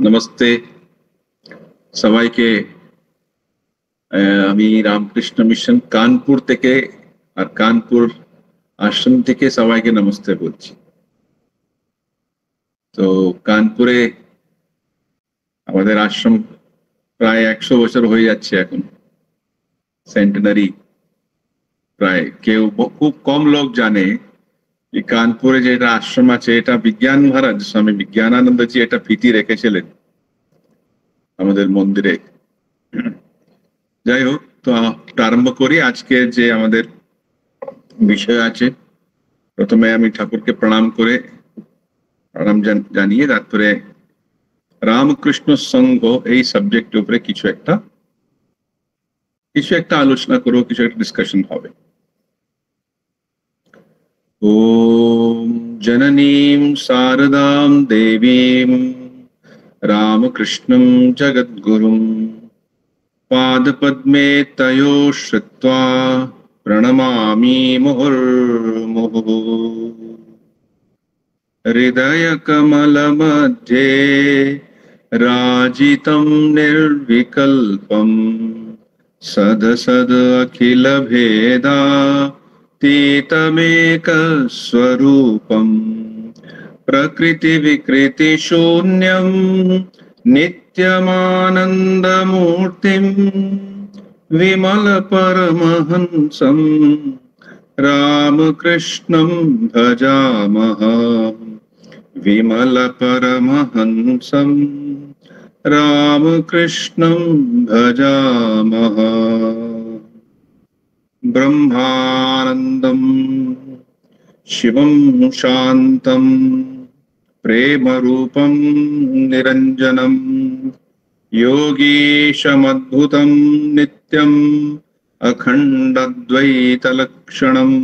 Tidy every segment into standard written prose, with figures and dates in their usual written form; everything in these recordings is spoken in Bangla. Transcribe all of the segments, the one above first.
নমস্তে সবাইকে। আমি রামকৃষ্ণ মিশন কানপুর থেকে আর কানপুর আশ্রম থেকে সবাইকে নমস্তে বলছি। তো কানপুরে আমাদের আশ্রম প্রায় 100 বছর হয়ে যাচ্ছে এখন, সেন্টেনারি প্রায়। কেউ খুব কম লোক জানে যে কানপুরে যে এটা আশ্রম আছে, এটা বিজ্ঞান মহারাজ স্বামী বিজ্ঞানানন্দজি এটা ফিতি রেখেছিলেন আমাদের মন্দিরে। যাই হোক, তো প্রারম্ভ করি আজকে যে আমাদের বিষয় আছে। প্রথমে আমি ঠাকুরকে প্রণাম করে প্রণাম জানিয়ে তারপরে রামকৃষ্ণ সংঘ এই সাবজেক্টের উপরে কিছু একটা আলোচনা করব, কিছু একটা ডিসকাশন হবে। ওম জননীম শারদাম দেবীম রামকৃষ্ণম জগদ্গুরুম পাদপদ্মে তয়ো শ্রিত্বা প্রণমামি মুহুর্মুহুঃ। हृदयकमलमध्ये राजितं निर्विकल्पं सदसद् अखिलभेदातीतमेकस्वरूपं प्रकृतिविकृतिशून्यं नित्यमानन्दमूर्तिं विमलपरमहंसं रामकृष्णं भजामः। विमलपरमहंसं रामकृष्णं भजामः। ब्रह्मानन्दं शिवं शान्तं प्रेमरूपं निरञ्जनं योगीशमद्भुतं नित्यम् अखण्डद्वैतलक्षणम्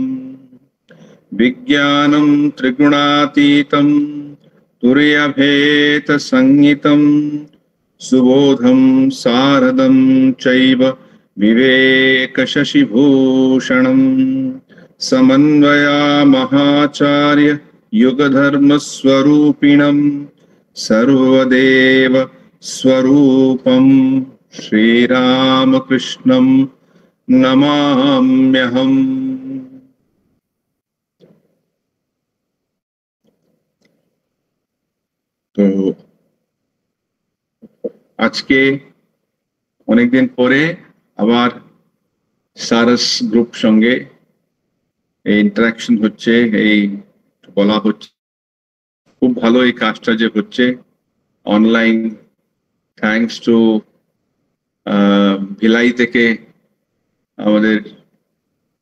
विज्ञानं त्रिगुणातीतं तुर्यभेदसंहितं सुबोधं सारदं चैव विवेकशशिभूषणं समन्वयामहाचार्य युगधर्मस्वरूपिणं सर्वदेव स्वरूपं श्रीरामकृष्णं नमाम्यहम्। তো আজকে অনেকদিন পরে আবার সারস গ্রুপ সঙ্গে এই ইন্টারাকশন হচ্ছে, এই বলা হচ্ছে। খুব ভালো এই কাজটা যে হচ্ছে অনলাইন, থ্যাঙ্কস টু ভিলাই থেকে আমাদের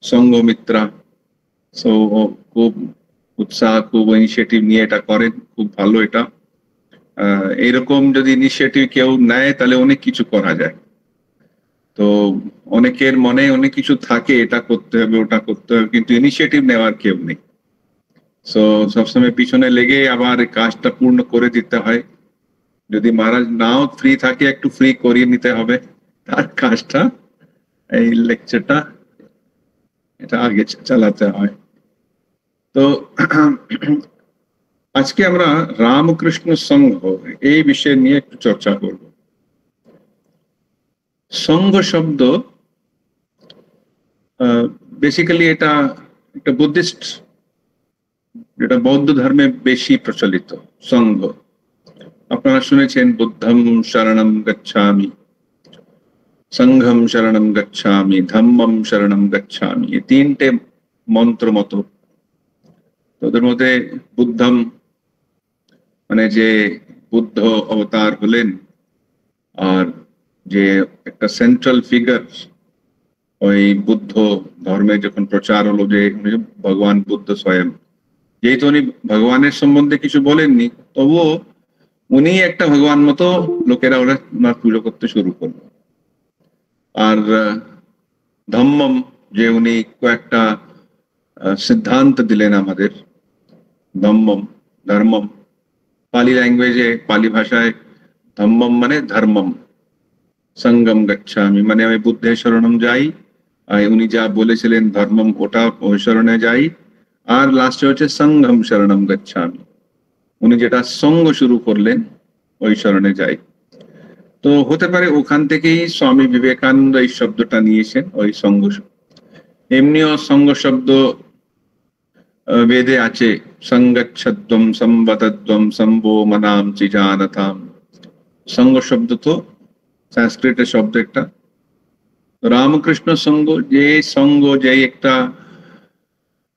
সঙ্গমিত্রা। সো খুব উৎসাহ, খুব ইনিশিয়েটিভ নিয়ে এটা করেন, খুব ভালো এটা। এইরকম যদি ইনিশিয়েটিভ কেউ নেয় তাহলে অনেক কিছু করা যায়। তো অনেকের মনে অনেক কিছু থাকে, এটা করতে হবে ওটা করতে হবে, কিন্তু ইনিশিয়েটিভ নেওয়ার কেউ নেই। সো সবসময় পিছনে লেগে আবার কাজটা পূর্ণ করে দিতে হয়। যদি মহারাজ নাও ফ্রি থাকে, একটু ফ্রি করিয়ে নিতে হবে তার কাজটা, এই লেকচারটা এটা আগে চালাতে হয়। তো আজকে আমরা রামকৃষ্ণ সংঘ এই বিষয় নিয়ে একটু চর্চা করব। সংঘ শব্দ বেসিক্যালি এটা একটা বুদ্ধিস্ট, যেটা বৌদ্ধ ধর্মে বেশি প্রচলিত সংঘ। আপনারা শুনেছেন বুদ্ধম শরণম গচ্ছামি, সংঘম শরণম গচ্ছামি, ধম্মম শরণম গচ্ছামি, এই তিনটে মন্ত্র মতো। ওদের মধ্যে বুদ্ধম মানে যে বুদ্ধ অবতার হলেন, আর যে একটা সেন্ট্রাল ফিগার ওই বুদ্ধ ধর্মে যখন প্রচার হলো, যে ভগবান বুদ্ধ স্বয়ং, যেহেতু উনি ভগবানের সম্বন্ধে কিছু বলেননি, তবুও উনি একটা ভগবান মতো লোকেরা ওনার পুজো করতে শুরু করলো। আর ধম্মম, যে উনি কয়েকটা সিদ্ধান্ত দিলেন আমাদের, ধম্মম ধর্মম। পালি ল্যাঙ্গুয়েজে, পালি ভাষায় ধম্মম মানে ধর্মম, সঙ্গম গচ্ছামি মানে আমি বুদ্ধের শরণম যাই, উনি যা বলেছিলেন ধর্মম ওটা ওই শরণে যাই। আর লাস্টে হচ্ছে সংঘম শরণম গচ্ছামি, উনি যেটা সঙ্গ শুরু করলেন ওই শরণে যাই। তো হতে পারে ওখান থেকেই স্বামী বিবেকানন্দ এই শব্দটা নিয়েছেন, ওই সঙ্গ। এমনিও সঙ্গ শব্দ বেদে আছে, সঙ্গচ্ছদ্বম সম্বতদ্বম সম্ভো মনাম চিজানতাম। সঙ্গ শব্দ তো সংস্কৃতের শব্দ একটা। রামকৃষ্ণ সঙ্গ, যে সঙ্গ, যে একটা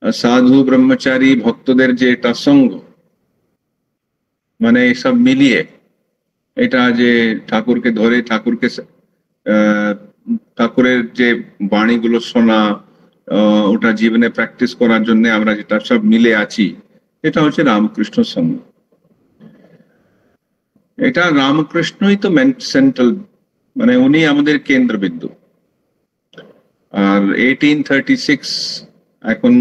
সাধু ব্রহ্মচারী ভক্তদের যে এটা সঙ্গ, মানে সব মিলিয়ে এটা যে ঠাকুরকে ধরে ঠাকুরকে ঠাকুরের যে বাণীগুলো শোনা, ওটা জীবনে প্র্যাকটিস করার জন্য আমরা যেটা সব মিলে আছি, এটা হচ্ছে রামকৃষ্ণ সঙ্গ। এটা রামকৃষ্ণই তো সেন্ট্রাল, মানে উনি আমাদের কেন্দ্রবিন্দু। আর 1836, এখন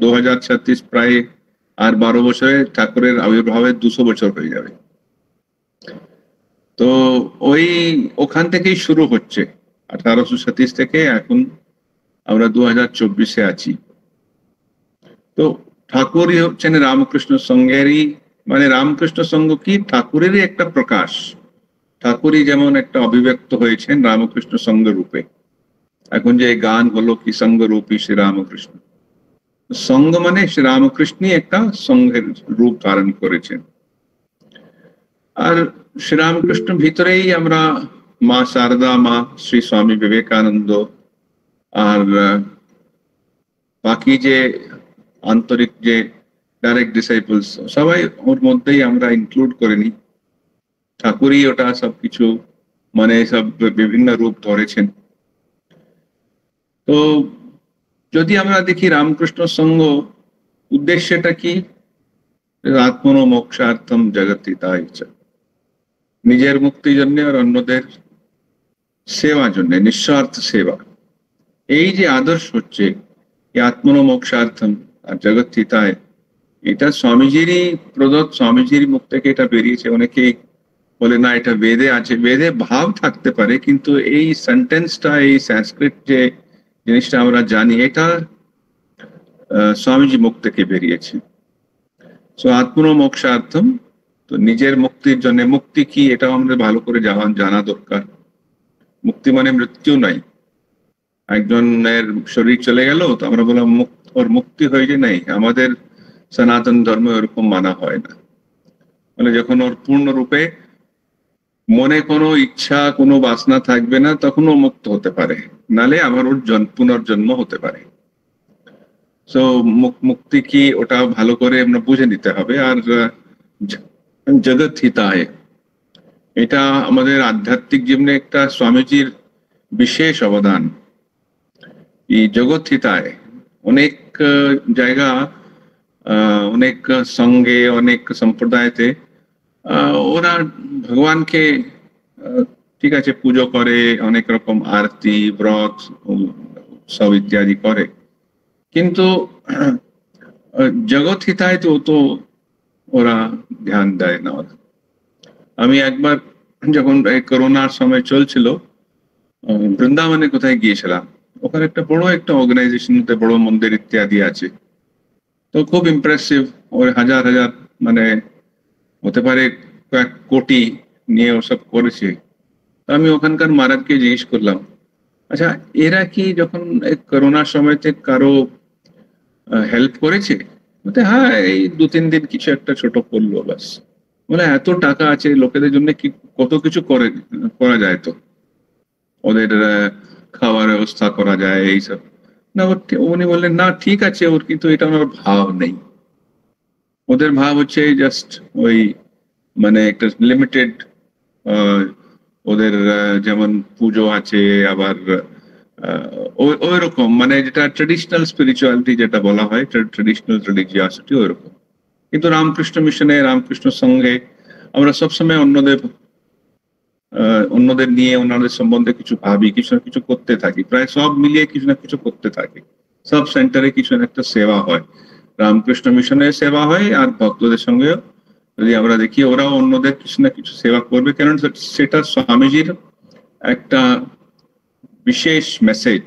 2036, প্রায় আর 12 বছরে ঠাকুরের আবির্ভাবের 200 বছর হয়ে যাবে। তো ওই ওখান থেকেই শুরু হচ্ছে 1837 থেকে এখন আমরা 2024-এ আছি। তো ঠাকুরই হচ্ছেন রামকৃষ্ণ সঙ্গেরই, মানে রামকৃষ্ণ সঙ্গ কি ঠাকুরেরই একটা প্রকাশ। ঠাকুরই যেমন একটা অভিব্যক্ত হয়েছেন রামকৃষ্ণ সঙ্গ রূপে। এখন যে গান হলো কি সঙ্গরূপী শ্রী রামকৃষ্ণ, সঙ্গ মানে শ্রী রামকৃষ্ণই একটা সঙ্গের রূপ ধারণ করেছেন। আর শ্রীরামকৃষ্ণ ভিতরেই আমরা মা শারদা, মা শ্রী স্বামী বিবেকানন্দ, আর বাকি যে আন্তরিক যে ডাইরেক্ট ডিসাইপলস, সবাই ওর মধ্যেই আমরা ইনক্লুড করে নিই। ঠাকুরই ওটা সবকিছু, মানে সব বিভিন্ন রূপ ধরেছেন। তো যদি আমরা দেখি রামকৃষ্ণ সঙ্গ উদ্দেশ্যটা কি, আত্মনো মোক্ষার্থম জগৎহিতায় চ, নিজের মুক্তির জন্য আর অন্যদের সেবার জন্য, নিঃস্বার্থ সেবা। এই যে আদর্শ হচ্ছে আত্মনো মোক্ষার্থম আর জগৎহিতায়, এটা স্বামীজিরই প্রদত্ত, স্বামীজির মুখ থেকে এটা বেরিয়েছে। অনেকেই বলে না এটা বেদে আছে, বেদে ভাব থাকতে পারে, কিন্তু এই সেন্টেন্সটা, এই সংস্কৃত যে জিনিসটা আমরা জানি, এটা স্বামীজি মুখ থেকে বেরিয়েছে। সো আত্মনো মোক্ষার্থম, তো নিজের মুক্তির জন্য। মুক্তি কি এটাও আমাদের ভালো করে জানা দরকার। মুক্তি মানে মৃত্যু নাই। একজনের শরীর চলে গেল তো আমরা বললাম ওর মুক্তি হয়ে যায়, নাই। আমাদের সনাতন ধর্ম এরকম মানা হয় না। মানে যখন ওর পূর্ণরূপে মনে কোনো ইচ্ছা, কোনো বাসনা থাকবে না, তখন ও মুক্ত হতে পারে, নালে আবার ওর পুনর্জন্ম হতে পারে। সো মুক্তি কি ওটা ভালো করে আমরা বুঝে নিতে হবে। আর জগৎ হিতায়, এটা আমাদের আধ্যাত্মিক জীবনে একটা স্বামীজির বিশেষ অবদান। এই জগৎ হিতায় অনেক জায়গা, অনেক সঙ্গে, অনেক সম্প্রদায়তে ওরা ভগবানকে ঠিক আছে পুজো করে, অনেক রকম আরতি, ব্রত সব ইত্যাদি করে, কিন্তু জগৎ হিতায় তো ওরা ধ্যান দেয় না। ওরা, আমি একবার যখন করোনার সময় চলছিল, বৃন্দাবনে কোথায় গিয়েছিলাম, ওখানে একটা বড় একটা অর্গানাইজেশন, বড় মন্দির ইত্যাদি আছে। তো খুব ইমপ্রেসিভ, ওই হাজার হাজার, মানে হতে পারে কয়েক কোটি নিয়ে ওসব করেছে। আমি ওখানকার মহারাজকে জিজ্ঞেস করলাম, আচ্ছা এরা কি যখন করোনার সময়তে কারো হেল্প করেছে? বলতে হ্যাঁ, এই 2-3 দিন কিছু একটা ছোট করলো ব্যাস। বলে এত টাকা আছে লোকেদের জন্য, কি কত কিছু করা যায়, তো ওদের খাওয়ার ব্যবস্থা করা যায় এইসব না। উনি বললেন না ঠিক আছে, ওর কিন্তু এটা ওনার ভাব নেই। ওদের ভাব হচ্ছে জাস্ট ওই, মানে একটা লিমিটেড, ওদের যেমন পুজো আছে, আবার ওই রকম, মানে যেটা ট্রেডিশনাল স্পিরিচুয়ালিটি যেটা বলা হয়, ট্রেডিশনাল রিলিজিয়াসিটি ওইরকম। কিন্তু রামকৃষ্ণ মিশনে, রামকৃষ্ণ সঙ্গে আমরা সবসময় অন্যদের নিয়ে, ওনাদের সম্বন্ধে কিছু ভাবি, কিছু না কিছু করতে থাকি, প্রায় সব মিলিয়ে কিছু না কিছু করতে থাকি। সব সেন্টারে কিছু না একটা সেবা হয়, রামকৃষ্ণ মিশনের সেবা হয়, আর ভক্তদের সঙ্গেও যদি আমরা দেখি ওরাও অন্যদের কিছু না কিছু সেবা করবে, কারণ সেটা স্বামীজির একটা বিশেষ মেসেজ,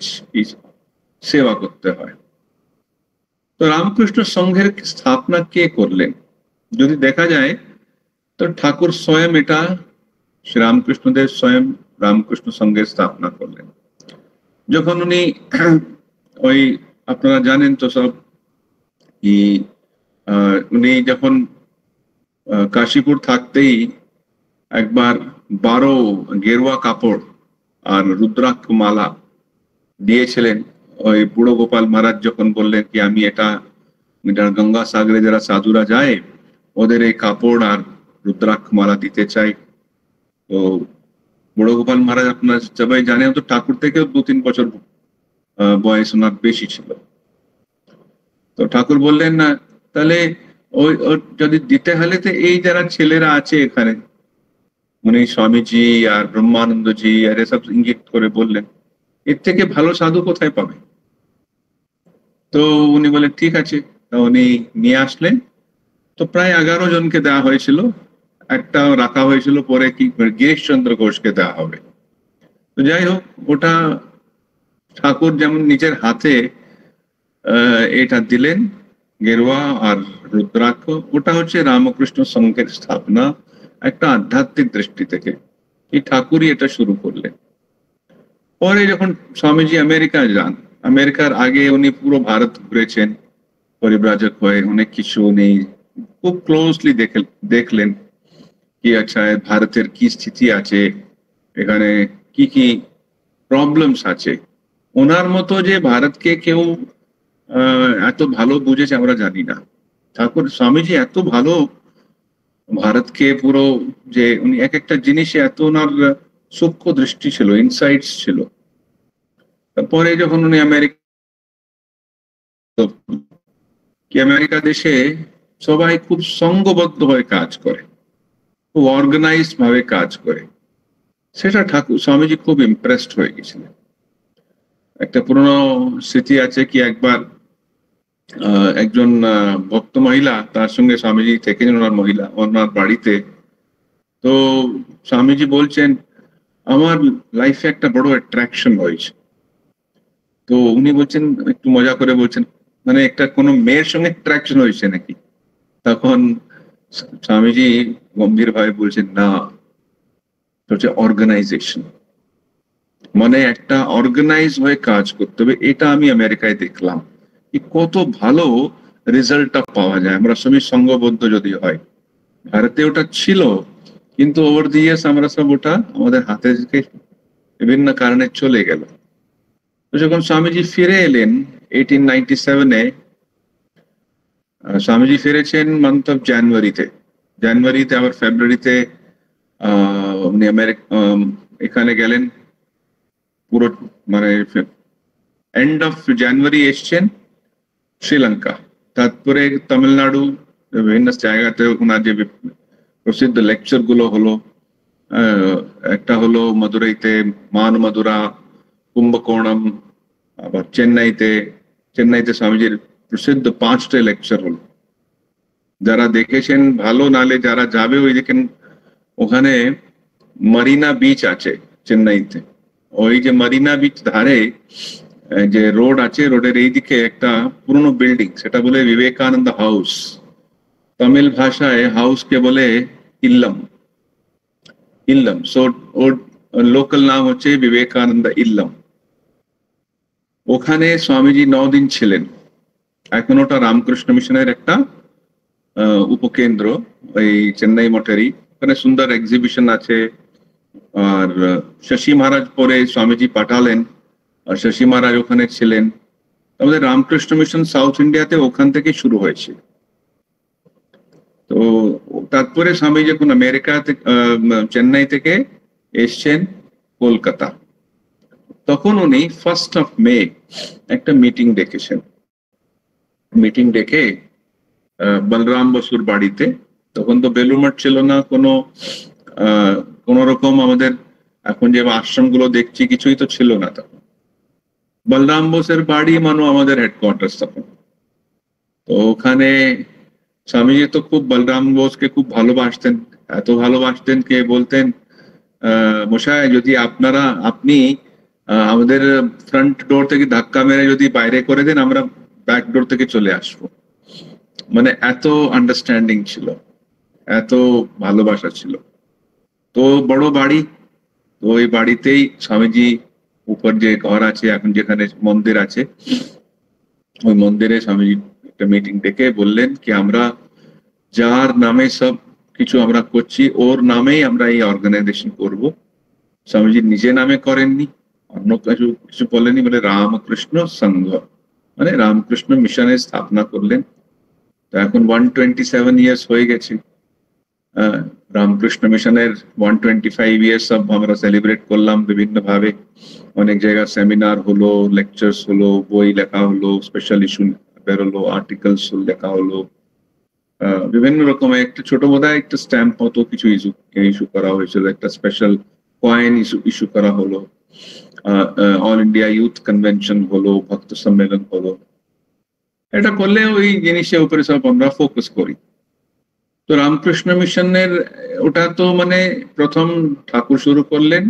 সেবা করতে হয়। তো রামকৃষ্ণ সংঘের স্থাপনা কে করলেন যদি দেখা যায়, তো ঠাকুর স্বয়ং এটা শ্রীরামকৃষ্ণদেব স্বয়ং রামকৃষ্ণ সংঘের স্থাপনা করলেন। যখন উনি ওই আপনারা জানেন তো সব কি উনি যখন কাশীপুর থাকতেই একবার 12 গেরুয়া কাপড় আর রুদ্রাক্ষ মালা দিয়েছিলেন। ওই বুড়ো গোপাল মহারাজ যখন বললেন কি আমি এটা গঙ্গা সাগরে যারা সাধুরা যায় ওদের এই কাপড় আর রুদ্রাক্ষ মালা দিতে চাই। তো বুড়ো গোপাল মহারাজ আপনার সবাই জানেন তো ঠাকুর থেকেও 2-3 বছর বয়স ওনার বেশি ছিল। তো ঠাকুর বললেন না তাহলে ওই যদি দিতে হলে তো এই যারা ছেলেরা আছে এখানে, উনি স্বামীজি আর ব্রহ্মানন্দজি আর এসব ইঙ্গিত করে বললেন এর থেকে ভালো সাধু কোথায় পাবে। তো উনি বলেন ঠিক আছে, উনি নিয়ে আসলেন। তো প্রায় 11 জনকে দেওয়া হয়েছিল, একটা রাখা হয়েছিল পরে কি গিরিশচন্দ্র ঘোষকে দেওয়া হবে। তো যাই হোক, ওটা ঠাকুর যেমন নিজের হাতে এটা দিলেন গেরুয়া আর রুদ্রাক্ষ, ওটা হচ্ছে রামকৃষ্ণ সংঘের স্থাপনা একটা আধ্যাত্মিক দৃষ্টি থেকে। এই ঠাকুরই এটা শুরু করলেন। পরে যখন স্বামীজি আমেরিকা যান, আমেরিকার আগে উনি পুরো ভারত ঘুরেছেন পরিব্রাজক হয়ে, অনেক কিছু উনি খুব ক্লোজলি দেখলেন কি আচ্ছা ভারতের কি স্থিতি আছে, এখানে কি কি প্রবলেমস আছে। ওনার মতো যে ভারতকে কেউ এত ভালো বুঝেছে আমরা জানি না। ঠাকুর স্বামীজি এত ভালো ভারতকে পুরো, যে উনি এক একটা জিনিসে এত ওনার সূক্ষ্ম দৃষ্টি ছিল, ইনসাইটস ছিল। তারপরে যখন উনি আমেরিকা দেশে সবাই খুব সংঘবদ্ধ হয়ে কাজ করে, খুব অর্গানাইজড ভাবে কাজ করে, সেটা ঠাকুর স্বামীজি খুব ইমপ্রেসড হয়ে গেছিলেন। একটা পুরনো স্মৃতি আছে কি একবার একজন ভক্ত মহিলা, তার সঙ্গে স্বামীজি থেকেছেন ওনার বাড়িতে। তো স্বামীজি বলছেন আমার লাইফে একটা বড় অ্যাট্রাকশন হয়েছে। তো উনি বলছেন, একটু মজা করে বলছেন মানে একটা কোনো মেয়ের সঙ্গে অ্যাট্রাকশন হয়েছে নাকি। তখন স্বামীজি গম্ভীর ভাবে বলছেন না, হচ্ছে অর্গানাইজেশন, মানে একটা অর্গানাইজ হয়ে কাজ করতে হবে। এটা আমি আমেরিকায় দেখলাম কত ভালো রেজাল্টটা পাওয়া যায় আমরা সবই সংঘবদ্ধ যদি হয়। ভারতে ওটা ছিল, কিন্তু ওভার দি ইয়ার্স আমরা সব ওটা আমাদের হাতে থেকে বিভিন্ন কারণে চলে গেল। তো যখন স্বামীজি ফিরে এলেন 1897-এ, স্বামীজি ফিরেছেন মান্থ অফ জানুয়ারিতে আবার ফেব্রুয়ারিতে উনি এখানে গেলেন। পুরো মানে এন্ড অফ জানুয়ারি এসছেন শ্রীলঙ্কা, তারপরে তামিলনাড়ু বিভিন্ন জায়গাতে ওনার যে প্রসিদ্ধ লেকচার গুলো হলো, একটা হলো মদুরাইতে মান মধুরা, কুম্ভকোণম, আবার চেন্নাইতে স্বামীজির প্রসিদ্ধ 5টে লেকচার হলো। যারা দেখেছেন ভালো, নালে যারা যাবে ওই দেখেন ওখানে মারিনা বিচ আছে চেন্নাইতে। ওই যে মারিনা বিচ ধারে যে রোড আছে, রোডের এইদিকে একটা পুরনো বিল্ডিং, সেটা বলে বিবেকানন্দ হাউস। তামিল ভাষায় হাউসকে বলে ইল্লম। সো ওর লোকাল নাম হচ্ছে বিবেকানন্দ ইল্লম। ওখানে স্বামীজি 9 দিন ছিলেন। এখন ওটা রামকৃষ্ণ মিশনের একটা উপকেন্দ্র, ওই চেন্নাই মঠেরই। ওখানে সুন্দর এক্সিবিশন আছে। আর শশী মহারাজ পরে স্বামীজি পাঠালেন, আর শশী মহারাজ ওখানে ছিলেন। আমাদের রামকৃষ্ণ মিশন সাউথ ইন্ডিয়াতে ওখান থেকে শুরু হয়েছে। তো তারপরে স্বামী যখন আমেরিকা চেন্নাই থেকে এসছেন কলকাতা, তখন উনি 1st of May একটা মিটিং ডেকেছেন। মিটিং ডেকে বলরাম বসুর বাড়িতে, তখন তো বেলুড় ছিল না, কোন রকম আমাদের এখন যে আশ্রমগুলো দেখছি কিছুই তো ছিল না তখন। বলরাম বোসের বাড়ি মানো আমাদের হেডকোয়ার্টার তখন। তো ওখানে স্বামীজি তো খুব বলরাম বোসকে খুব ভালোবাসতেন, এত ভালোবাসতেন কে বলতেন মশাই যদি আপনি আমাদের ফ্রন্ট ডোর থেকে ধাক্কা মেরে যদি বাইরে করে দেন, আমরা ব্যাক ডোর থেকে চলে আসবো। মানে এত আন্ডারস্ট্যান্ডিং ছিল, এত ভালোবাসা ছিল। তো বড় বাড়ি, তো ওই বাড়িতেই স্বামীজি উপর যে ঘর আছে এখন যেখানে মন্দির আছে, ওই মন্দিরে স্বামীজি একটা মিটিং ডেকে বললেন কি আমরা যার নামে সব কিছু আমরা করছি ওর নামেই আমরা এই অর্গানাইজেশন করব। স্বামীজি নিজে নামে করেননি, অন্য কিছু কিছু বলেননি, বলে রামকৃষ্ণ সংঘ মানে রামকৃষ্ণ মিশনের স্থাপনা করলেন। তো এখন 127 ইয়ার্স হয়ে গেছে। রামকৃষ্ণ মিশনের 125 ইয়ার্স সব আমরা সেলিব্রেট করলাম বিভিন্ন ভাবে। অনেক জায়গায় সেমিনার হলো, লেকচার্স হলো, বই লেখা হলো, স্পেশাল ইস্যু বেরোলো, আর্টিকেলস লেখা হলো, বিভিন্ন রকমের একটা ছোট বোধহয় একটা স্ট্যাম্প মতো কিছু ইস্যু করা হয়েছিল, একটা স্পেশাল কয়েন ইস্যু করা হলো, অল ইন্ডিয়া ইউথ কনভেনশন হলো, ভক্ত সম্মেলন হলো। এটা করলে ওই জিনিসের উপরে সব আমরা ফোকাস করি। তো রামকৃষ্ণ মিশনের ওটা তো মানে প্রথম ঠাকুর শুরু করলেন,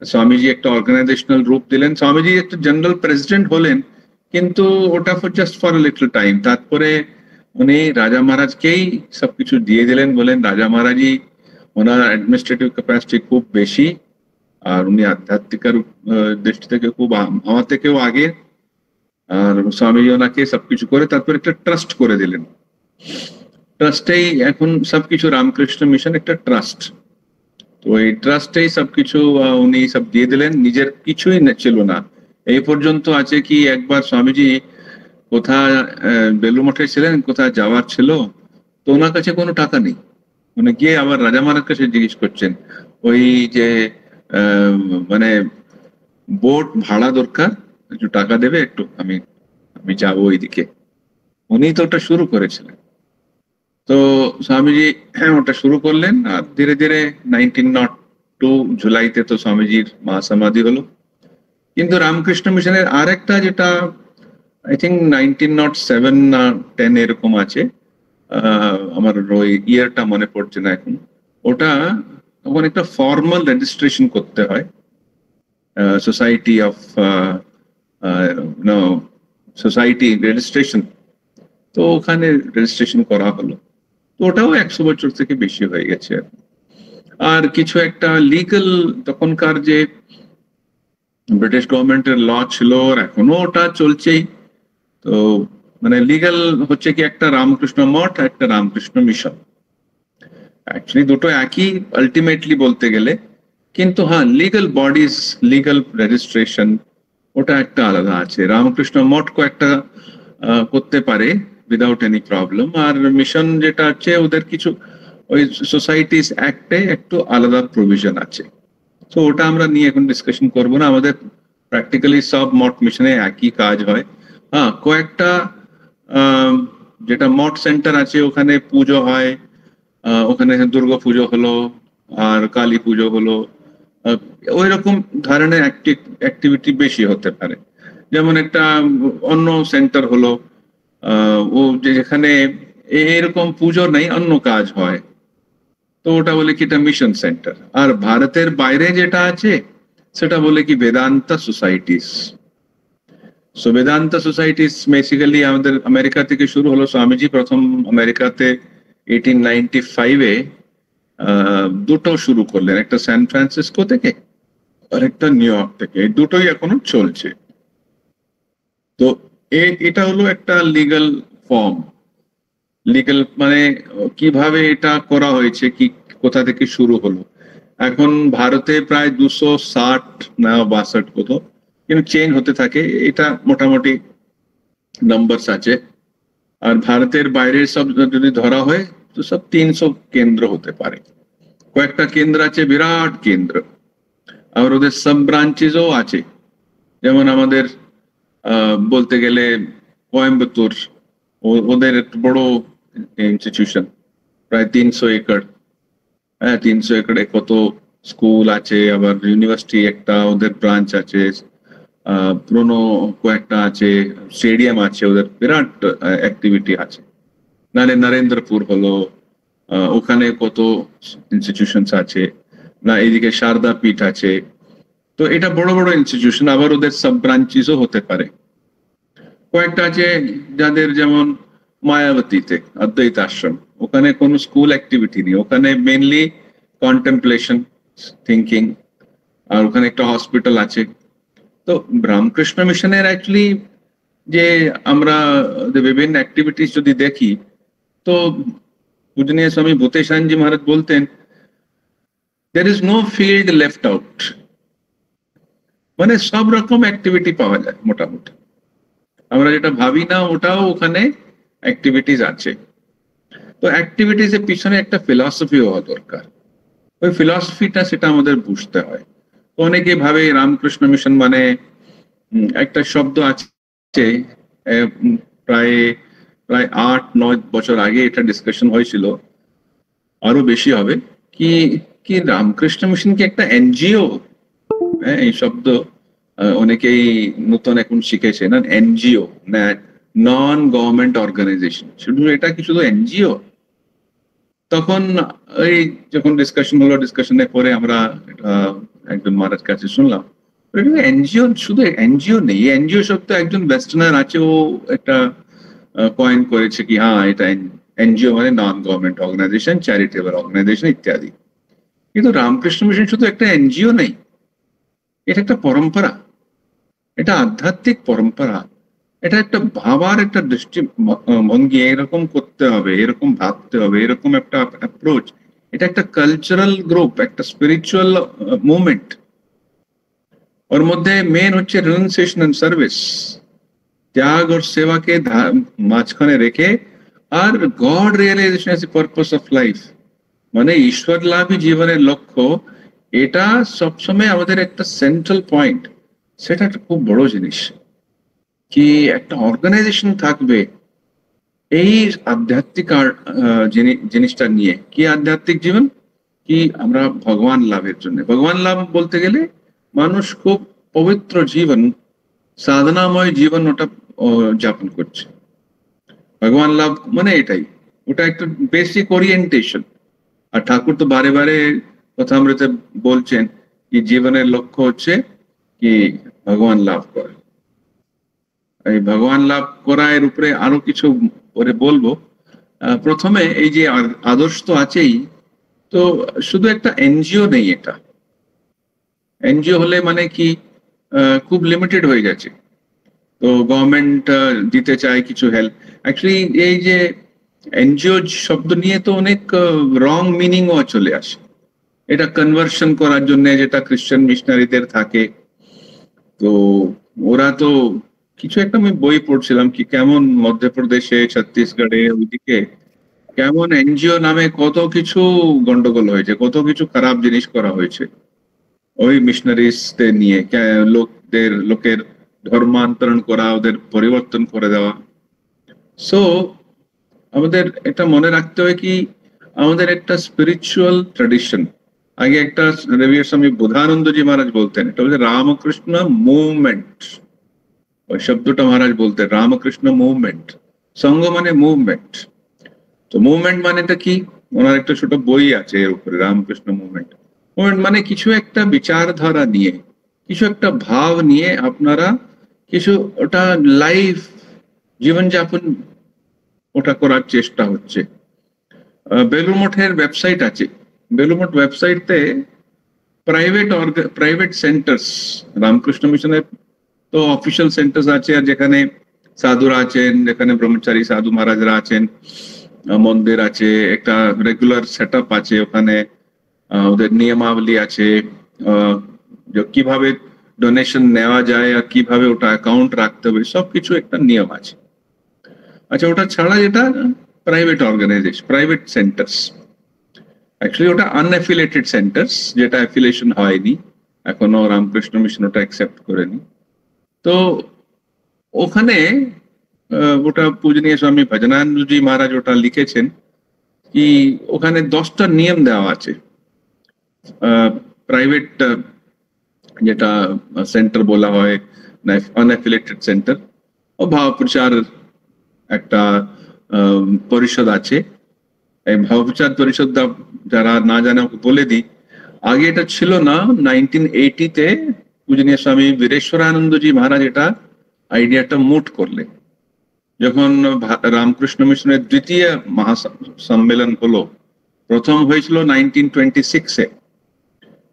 স্বামীজি একটা অর্গানাইজেশনাল রূপ দিলেন, স্বামীজি একটা জেনারেল প্রেসিডেন্ট হলেন, কিন্তু ওটা জাস্ট ফর লিটল টাইম। তারপরে উনি রাজা মহারাজকেই সবকিছু দিয়ে দিলেন, বলেন রাজা মহারাজই, ওনার অ্যাডমিনিস্ট্রেটিভ ক্যাপাসিটি খুব বেশি, আর উনি আধ্যাত্মিকার দৃষ্টি থেকে খুব আমার থেকেও আগে। আর স্বামীজি ওনাকে সবকিছু করে তারপর একটা ট্রাস্ট করে দিলেন। ট্রাস্টেই এখন সবকিছু, রামকৃষ্ণ মিশন একটা ট্রাস্ট, তো এই ট্রাস্টেই সবকিছু উনি সব দিয়ে দিলেন, নিজের কিছুই ছিল না। এই পর্যন্ত আছে কি একবার স্বামীজি কোথায় বেলুড় মঠে ছিলেন, কোথায় যাওয়ার ছিল, তো ওনার কাছে কোনো টাকা নেই। উনি গিয়ে আবার রাজা মহারাজ কাছে জিজ্ঞেস করছেন ওই যে মানে বোট ভাড়া দরকার, একটু টাকা দেবে, একটু আমি আমি যাবো ওইদিকে। উনি তো ওটা শুরু করেছিলেন। তো স্বামীজি ওটা শুরু করলেন, আর ধীরে ধীরে 1902 জুলাইতে তো স্বামীজির মহাসমাধি হলো। কিন্তু রামকৃষ্ণ মিশনের আর একটা যেটা আই থিঙ্ক 1907 না 10 এরকম আছে, আমার ওই ইয়ারটা মনে পড়ছে না এখন, ওটা তখন একটা ফর্মাল রেজিস্ট্রেশন করতে হয়, সোসাইটি অফ সোসাইটি রেজিস্ট্রেশন। তো ওখানে রেজিস্ট্রেশন করা হলো, তো ওটাও 100 বছর থেকে বেশি হয়ে গেছে। আর কিছু একটা লিগাল তখনকার যে ব্রিটিশ গভর্নমেন্টের ল ছিল, এখনো ওটা চলছেই। তো মানে লিগাল হচ্ছে কি একটা রামকৃষ্ণ মঠ, একটা রামকৃষ্ণ মিশন, অ্যাকচুয়ালি দুটো একই আলটিমেটলি বলতে গেলে, কিন্তু হ্যাঁ লিগাল বডিজ, লিগাল রেজিস্ট্রেশন ওটা একটা আলাদা আছে। রামকৃষ্ণ মঠ কয়েকটা করতে পারে উইদাউট এনি প্রবলেম, আর মিশন যেটা আছে ওদের কিছু ওই সোসাইটিস অ্যাক্টে একটু আলাদা প্রভিশন আছে। তো ওটা আমরা নিয়ে এখন ডিসকাশন করবো না, আমাদের প্র্যাকটিক্যালি সব মঠ মিশনে একই কাজ হয়। হ্যাঁ কয়েকটা যেটা মঠ সেন্টার আছে ওখানে পুজো হয়, ওখানে দুর্গা পুজো হলো আর কালী পুজো হলো, ওই রকম ধরনের অ্যাক্টিভিটি বেশি হতে পারে। যেমন একটা অন্য সেন্টার হলো ও যেখানে এরকম পুজো নেই, অন্য কাজ হয়, তো ওটা বলে কি এটা মিশন সেন্টার। আর ভারতের বাইরে যেটা আছে সেটা বলে কি Vedanta societies. So Vedanta societies basically আমাদের আমেরিকা থেকে শুরু হলো। স্বামীজি প্রথম আমেরিকাতে 1895-এ দুটো শুরু করলেন, একটা স্যান ফ্রান্সিসকো থেকে আর একটা নিউ ইয়র্ক থেকে, এই দুটোই এখনো চলছে। তো এটা হলো একটা লিগ্যাল ফর্ম। লিগ্যাল মানে কিভাবে এটা করা হয়েছে, কি কোথা থেকে শুরু হলো। এখন ভারতে প্রায় 260 না 62 কত, কিন্তু চেঞ্জ হতে থাকে, এটা মোটামুটি নাম্বারস আছে। আর ভারতের বাইরের সব যদি ধরা হয় তো সব 300 কেন্দ্র হতে পারে। কয়েকটা কেন্দ্র আছে বিরাট কেন্দ্র, আর ওদের সাব ব্রাঞ্চেসও আছে। যেমন আমাদের বলতে গেলে কোয়েম্বাতুর, ওদের একটু বড় ইনস্টিটিউশন, প্রায় 300 একর। হ্যাঁ 300 একরে কত স্কুল আছে, আবার ইউনিভার্সিটি একটা ওদের ব্রাঞ্চ আছে, পুরনো কয়েকটা আছে, স্টেডিয়াম আছে, ওদের বিরাট অ্যাক্টিভিটি আছে। নাহলে নরেন্দ্রপুর হলো, ওখানে কত ইনস্টিটিউশনস আছে, না এদিকে শারদা পীঠ আছে। তো এটা বড় বড় ইনস্টিটিউশন, আবার ওদের সাব ব্রাঞ্চেসও হতে পারে। কয়েকটা আছে যাদের, যেমন মায়াবতীতে অদ্বৈত আশ্রম, ওখানে কোনো স্কুল অ্যাক্টিভিটি নেই, ওখানে মেনলি কন্টেম্পলেশন, থিঙ্কিং, আর ওখানে একটা হসপিটাল আছে। তো রামকৃষ্ণ মিশনের অ্যাকচুয়ালি যে আমরা বিভিন্ন অ্যাক্টিভিটিস যদি দেখি, তো পূজনীয় স্বামী ভূতেশানজি মহারাজ বলতেন, there is no field left out, মানে সব রকম অ্যাক্টিভিটি পাওয়া যায় মোটামুটি, আমরা যেটা ভাবি না ওটাও ওখানে অ্যাক্টিভিটিস আছে। তো অ্যাক্টিভিটিস এর পিছনে একটা ফিলসফি হওয়া দরকার, ওই ফিলসফিটা সেটা আমাদের বুঝতে হয়। তো অনেকে ভাবে রামকৃষ্ণ মিশন মানে একটা শব্দ আছে, প্রায় প্রায় 8-9 বছর আগে এটা ডিসকাশন হয়েছিল, আরো বেশি হবে, কি কি রামকৃষ্ণ মিশন কি একটা এনজিও? হ্যাঁ, এই শব্দ অনেকেই নতুন এখন শিখেছে না, এনজিও না, নন গভর্নমেন্ট অর্গানাইজেশন, শুধু এটা কি শুধু এনজিও? তখন এই যখন ডিসকাশন হলো, ডিসকাশনের পরে আমরা একজন মহারাজ কাছে শুনলাম এনজিও, শুধু এনজিও নেই, এনজিও শব্দ একজন ওয়েস্টার্নার আছে, ও একটা কয়েন করেছে কি হ্যাঁ এটা এনজিও মানে non government organisation, charitable organisation ইত্যাদি। কিন্তু রামকৃষ্ণ মিশন শুধু একটা এনজিও নেই, এটা একটা পরম্পরা, এটা আধ্যাত্মিক পরম্পরা, এটা একটা ভাবার একটা দৃষ্টিভঙ্গি, এরকম করতে হবে, এরকম ভাবতে হবে, এরকম একটা অ্যাপ্রোচ। এটা একটা কালচারাল গ্রুপ, একটা স্পিরিচুয়াল মুভমেন্ট। ওর মধ্যে মেন হচ্ছে রিনাউন্সিয়েশন এন্ড সার্ভিস, ত্যাগ और সেবাকে মাঝখানে রেখে, আর God realization as a purpose of life, মানে ঈশ্বর লাভই জীবনের লক্ষ্য, এটা সবসময় আমাদের একটা সেন্ট্রাল পয়েন্ট। সেটা একটা খুব বড় জিনিস, কি একটা অর্গানাইজেশন থাকবে এই আধ্যাত্মিক জিনিসটা নিয়ে। কি আধ্যাত্মিক জীবন, কি আমরা ভগবান লাভের জন্য, ভগবান লাভ বলতে গেলে মানুষ খুব পবিত্র জীবন, সাধনাময় জীবন ওটা যাপন করছে। ভগবান লাভ মানে এটাই, ওটা একটা বেসিক ওরিয়েন্টেশন। আর ঠাকুর তো বারে বারে কথামৃতে বলছেন কি জীবনের লক্ষ্য হচ্ছে কি ভগবান লাভ করা। এই ভগবান লাভ করা এর উপরে আরো কিছু পরে বলবো। প্রথমে এই যে আদর্শ তো আছেই, তো শুধু একটা এনজিও নেই, এটা এনজিও হলে মানে কি খুব লিমিটেড হয়ে গেছে, তো গভর্নমেন্ট দিতে চায় কিছু হেল্প। অ্যাকচুয়ালি এই যে এনজিও শব্দ নিয়ে তো অনেক রং মিনিংও চলে আসে, এটা কনভার্সন করার জন্য যেটা খ্রিস্টান মিশনারিদের থাকে, তো ওরা তো কিছু একটা আমি বই পড়ছিলাম কি কেমন মধ্যপ্রদেশে, ছত্তিশগড়ে ওইদিকে কেমন এনজিও নামে কত কিছু গন্ডগোল হয়েছে, কত কিছু খারাপ জিনিস করা হয়েছে ওই মিশনারিজদের নিয়ে, লোকের ধর্মান্তরণ করা, ওদের পরিবর্তন করে দেওয়া। সো আমাদের এটা মনে রাখতে হয় কি আমাদের একটা স্পিরিচুয়াল ট্রেডিশন। আগে একটা রবির স্বামী বোধানন্দজি মহারাজ বলতেন, এটা হচ্ছে রামকৃষ্ণ মুভমেন্ট, ওই শব্দটা মহারাজ বলতেন, রামকৃষ্ণ মুভমেন্ট। সংঘ মানে মুভমেন্ট, তো মুভমেন্ট মানেটা কি, ওনার একটা ছোট বই আছে এর উপরে, রামকৃষ্ণ মুভমেন্ট। মুভমেন্ট মানে কিছু একটা বিচারধারা নিয়ে, কিছু একটা ভাব নিয়ে আপনারা কিছু ওটা লাইফ জীবনযাপন ওটা করার চেষ্টা হচ্ছে। বেলুর মঠের ওয়েবসাইট আছে, বেলুর মঠ ওয়েবসাইটে প্রাইভেট সেন্টার্স, রামকৃষ্ণ মিশনের তো অফিসিয়াল সেন্টার্স আছে, আর যেখানে সাধুরা আছেন, যেখানে ব্রহ্মচারী সাধু মহারাজরা আছেন, মন্দির আছে, একটা রেগুলার সেট আপ আছে, ওখানে ওদের নিয়মাবলী আছে, কিভাবে ডোনেশন নেওয়া যায় আর কিভাবে ওটা অ্যাকাউন্ট রাখতে হবে, সবকিছু একটা নিয়ম আছে। আচ্ছা, ওটা ছাড়া যেটা private organisation, private centres, actually ওটা আনঅ্যাফিলিয়েটেড সেন্টার্স, যেটা অ্যাফিলিয়েশন হয়নি এখনো, রামকৃষ্ণ মিশন ওটা অ্যাকসেপ্ট করেনি। তো ওখানে ওটা পূজনীয় স্বামী ভজনানন্দজি মহারাজ ওটা লিখেছেন কি ওখানে 10টা নিয়ম দেওয়া আছে। প্রাইভেট যেটা সেন্টার বলা হয়, আনঅ্যাফিলিয়েটেড সেন্টার, ও ভাবপ্রচার একটা পরিষদ আছে। এই ভাবপ্রচার পরিষদ যারা না জানে ওকে বলে দিই, আগে এটা ছিল না। 1980-তে পূজনীয় স্বামী বীরেশ্বরানন্দজি মহারাজ এটা আইডিয়াটা মুট করলেন, যখন রামকৃষ্ণ মিশনের দ্বিতীয় মহাসম্মেলন হলো, প্রথম হয়েছিল 1926-এ।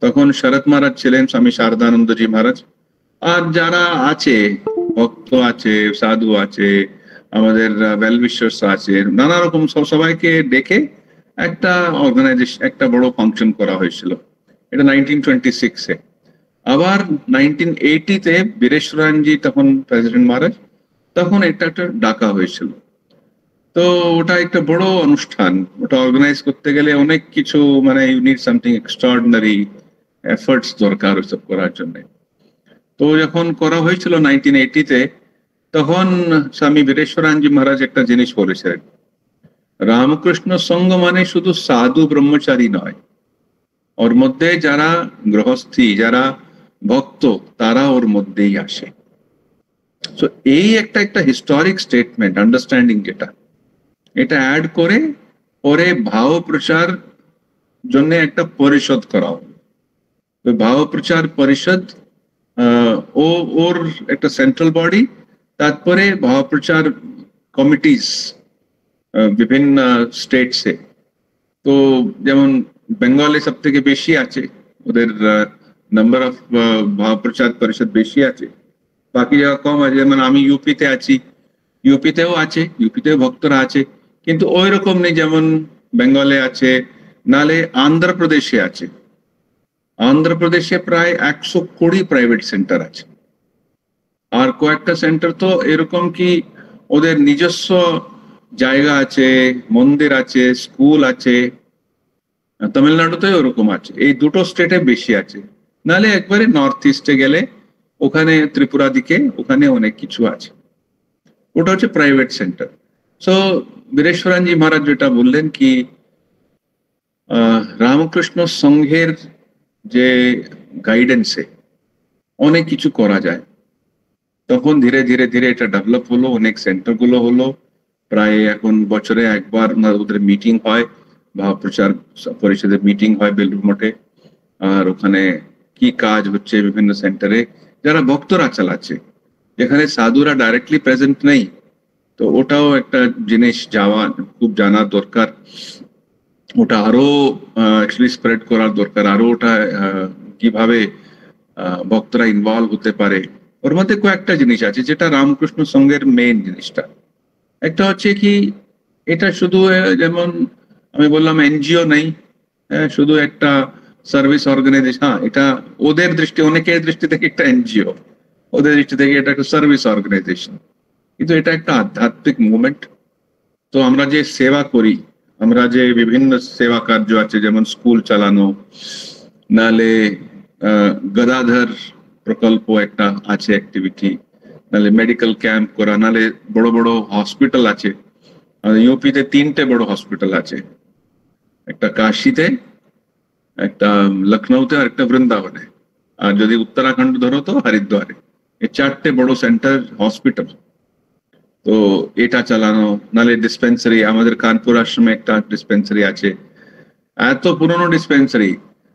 তখন শরৎ মহারাজ ছিলেন, স্বামী শারদানন্দজি মহারাজ, আর যারা আছে, ভক্ত আছে, সাধু আছে, আমাদের ওয়েল উইশার্স আছে, নানা রকম সবাইকে ডেকে একটা অর্গানাইজেশন, একটা বড় ফাংশন করা হয়েছিল। এটা 1926-এ। আবার 1980-তে বীরেশ্বরানজি তখন প্রেসিডেন্ট মহারাজ, তখন এটা একটা ডাকা হয়েছিল। তো ওটা একটা বড় অনুষ্ঠান, ওটা অর্গানাইজ করতে গেলে অনেক কিছু, মানে you need something extraordinary efforts দরকার ওসব করার জন্য। তো যখন করা হয়েছিল 1980-তে, তখন স্বামী বীরেশ্বরানজি মহারাজ একটা জিনিস বলেছিলেন, রামকৃষ্ণ সঙ্ঘ মানে শুধু সাধু ব্রহ্মচারী নয়, ওর মধ্যে যারা গৃহস্থী, যারা ভক্ত, তারা ওর মধ্যেই আসে। তো এই একটা হিস্টোরিক স্টেটমেন্ট, আন্ডারস্ট্যান্ডিং যেটা, এটা অ্যাড করে পরে ভাব প্রচার জন্য একটা পরিষদ করা হবে। তো ভাব প্রচার পরিষদ ওর একটা সেন্ট্রাল বডি, তারপরে ভাব প্রচার কমিটিস বিভিন্ন স্টেটসে। তো যেমন বেঙ্গলে সব থেকে বেশি আছে, ওদের নাম্বার অফ ভাব প্রচার পরিষদ বেশি আছে, বাকি জায়গা কম আছে। যেমন আমি ইউপিতে আছি, ইউপিতেও আছে, ইউপিতেও ভক্তরা আছে, কিন্তু ওই রকম নেই যেমন বেঙ্গলে আছে, নালে আন্ধ্রপ্রদেশে আছে। আন্ধ্রপ্রদেশে প্রায় 120 প্রাইভেট সেন্টার আছে, আর কয়েকটা সেন্টার তো এরকম কি ওদের নিজস্ব জায়গা আছে, মন্দির আছে, স্কুল আছে। তামিলনাড়ুতে ওরকম আছে, এই দুটো স্টেটে বেশি আছে। নালে একবারে নর্থ ইস্টে গেলে, ওখানে ত্রিপুরা দিকে, ওখানে অনেক কিছু আছে, ওটা হচ্ছে প্রাইভেট সেন্টার। সো বীরেশ্বরানজি মহারাজ যেটা বললেন কি, রামকৃষ্ণ সংঘের যে গাইডেন্সে অনেক কিছু করা যায়। তখন ধীরে ধীরে ধীরে এটা ডেভেলপ হলো, অনেক সেন্টার গুলো হলো, প্রায় এখন বছরে একবার ওদের মিটিং হয়, বা প্রচার পরিষদের মিটিং হয় বেলুর মঠে। আর ওখানে কি কাজ হচ্ছে বিভিন্ন সেন্টারে, যারা ভক্তরা চালাচ্ছে, যেখানে সাধুরা ডাইরেক্টলি প্রেজেন্ট নেই। তো ওটাও একটা জিনিস যাওয়া, খুব জানা দরকার। ওটা আরো অ্যাকচুয়ালি স্প্রেড করার দরকার, আরো ওটা কিভাবে ভক্তরা ইনভলভ হতে পারে। ওর মধ্যে কয়েকটা জিনিস আছে যেটা রামকৃষ্ণ সঙ্ঘের মেইন জিনিসটা। একটা হচ্ছে কি, এটা শুধু যেমন আমি বললাম এনজিও নেই, শুধু একটা সার্ভিস অর্গানাইজেশন। হ্যাঁ, এটা ওদের দৃষ্টি, অনেকের দৃষ্টি থেকে একটা এনজিও, ওদের দৃষ্টি থেকে এটা একটা সার্ভিস অর্গানাইজেশন, কিন্তু এটা একটা আধ্যাত্মিক মুভমেন্ট। তো আমরা যে সেবা করি, আমরা যে বিভিন্ন সেবা কার্য আছে, যেমন স্কুল চালানো, নালে গদাধর প্রকল্প একটা আছে অ্যাক্টিভিটি, নালে মেডিকেল ক্যাম্প করা, নালে বড় বড় হসপিটাল আছে। ইউপিতে 3টে বড় হসপিটাল আছে, একটা কাশিতে, একটা লখনৌতে, আর একটা বৃন্দাবনে। আর যদি উত্তরাখণ্ড ধরো তো হরিদ্বারে। এই 4টে বড় সেন্টার হসপিটাল। তো এটা চালানো, নালে ডিসপেন্সারি, আমাদের কানপুর আশ্রমে একটা ডিসপেন্সারি আছে, এত পুরনো ডিসপেন্সারি।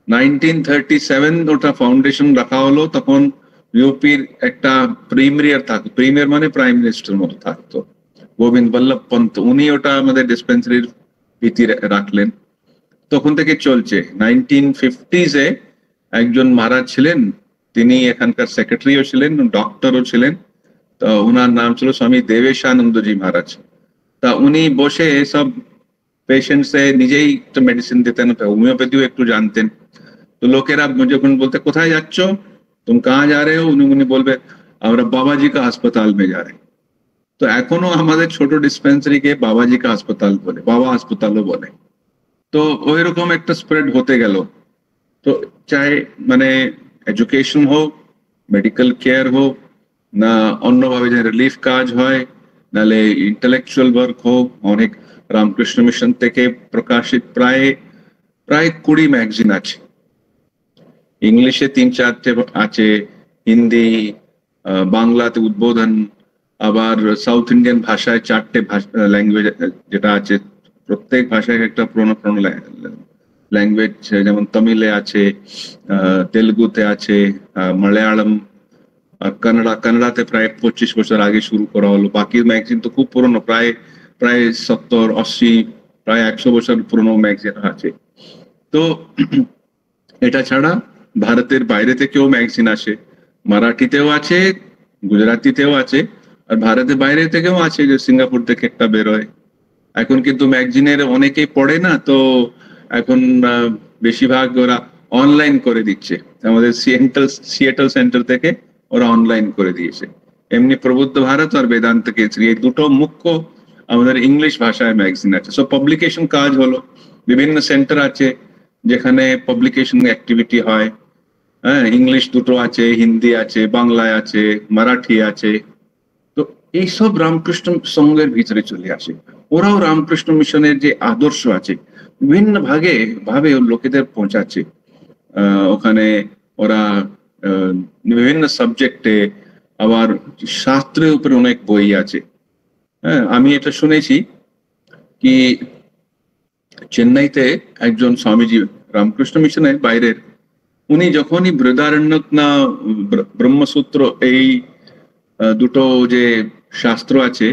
1937 ওটা ফাউন্ডেশন রাখা হলো, তখন ইউপির একটা প্রিমিয়ার থাকতো, প্রিমিয়ার মানে প্রাইম মিনিস্টার মতো থাকতো, গোবিন্দ বল্লভ পন্ত, উনি ওটা আমাদের ডিসপেন্সারির ভিত্তি রাখলেন। তখন থেকে চলছে। 1950s-এ একজন মহারাজ ছিলেন, তিনি এখানকার সেক্রেটারিও ছিলেন, ডক্টরও ছিলেন। তো ওনার নাম ছিল স্বামী দেবেশানন্দজি মহারাজ। তা উনি বসে সব পেশেন্টসে নিজেই তো মেডিসিন দিতেন, হোমিওপ্যাথিও একটু জানতেন। তো লোকেরা যখন বলতে কোথায় যাচ্ছ, তুমি কাহা যা রে হো, উনি বলবে আমরা বাবাজি কা হাসপাতাল মে যা রে। তো এখনো আমাদের ছোট ডিসপেন্সারিকে বাবাজি কা হাসপাতাল বলে, বাবা হাসপাতালও বলে। তো ওই রকম একটা স্প্রেড হতে গেল। তো চাই মানে এডুকেশন হোক, মেডিকেল কেয়ার হোক, না অন্যভাবে যে রিলিফ কাজ হয়, নালে ইন্টেলেকচুয়াল ওয়ার্ক হোক, অনেক রামকৃষ্ণ মিশন থেকে প্রকাশিত প্রায় 20 ম্যাগাজিন আছে। ইংলিশে 3-4টে আছে, হিন্দি, বাংলাতে উদ্বোধন, আবার সাউথ ইন্ডিয়ান ভাষায় 4টে ল্যাঙ্গুয়েজ যেটা আছে, প্রত্যেক ভাষায় একটা পুরোনো পুরোনো ল্যাঙ্গুয়েজ, যেমন তামিলে আছে, তেলুগুতে আছে, মালায়ালাম, আর কানাডাতে প্রায় 25 বছর আগে শুরু করা হলো। বাকি ম্যাগাজিন তো খুব পুরনো, প্রায় প্রায় 70, 80, প্রায় 100 বছর পুরনো ম্যাগাজিন আছে। তো এটা ছাড়া ভারতের বাইরে থেকেও ম্যাগাজিন আসে, মারাঠিতেও আছে, গুজরাটিতেও আছে, আর ভারতের বাইরে থেকেও আছে, যে সিঙ্গাপুর থেকে একটা বেরোয়। এখন কিন্তু ম্যাগাজিনের অনেকেই পড়ে না, তো এখন বেশিরভাগ ওরা অনলাইন করে দিচ্ছে। আমাদের সিয়েটল সেন্টার থেকে ওরা অনলাইন করে দিয়েছে। এমনি প্রবুদ্ধ ভারত আর বেদান্ত কেসরি, এই দুটো মুখ্য আমাদের ইংলিশ ভাষায় ম্যাগাজিন আছে। সো পাবলিকেশন কাজ হলো, বিভিন্ন সেন্টার আছে যেখানে পাবলিকেশন অ্যাক্টিভিটি হয়। হ্যাঁ, ইংলিশ দুটো আছে, হিন্দি আছে, বাংলায় আছে, মারাঠি আছে। তো এইসব রামকৃষ্ণ সংঘের ভিতরে চলে আসে। ওরাও রামকৃষ্ণ মিশনের যে আদর্শ আছে বিভিন্ন ভাবে লোকেদের পৌঁছাচ্ছে। ওখানে ওরা বিভিন্ন সাবজেক্টে, আবার শাস্ত্রের উপরে অনেক বই আছে। হ্যাঁ, আমি এটা শুনেছি কি চেন্নাইতে একজন স্বামীজি, রামকৃষ্ণ মিশনের বাইরের, উনি যখনই বৃহদারণ্যক না ব্রহ্মসূত্র, এই দুটো যে শাস্ত্র আছে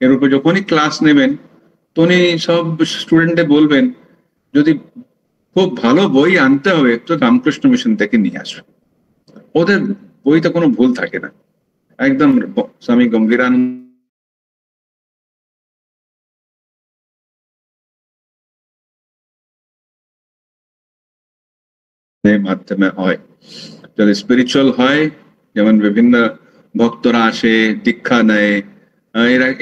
এর উপর যখনই ক্লাস নেবেন, তো উনি সব স্টুডেন্টদের বলবেন, যদি খুব ভালো বই আনতে হবে তো রামকৃষ্ণ মিশন থেকে নিয়ে আসবে। ওদের বইতে কোনো ভুল থাকে না, একদম স্বামী গম্ভীরানন্দ মাধ্যমে হয়। যদি স্পিরিচুয়াল হয়, যেমন বিভিন্ন ভক্তরা আসে, দীক্ষা নেয়,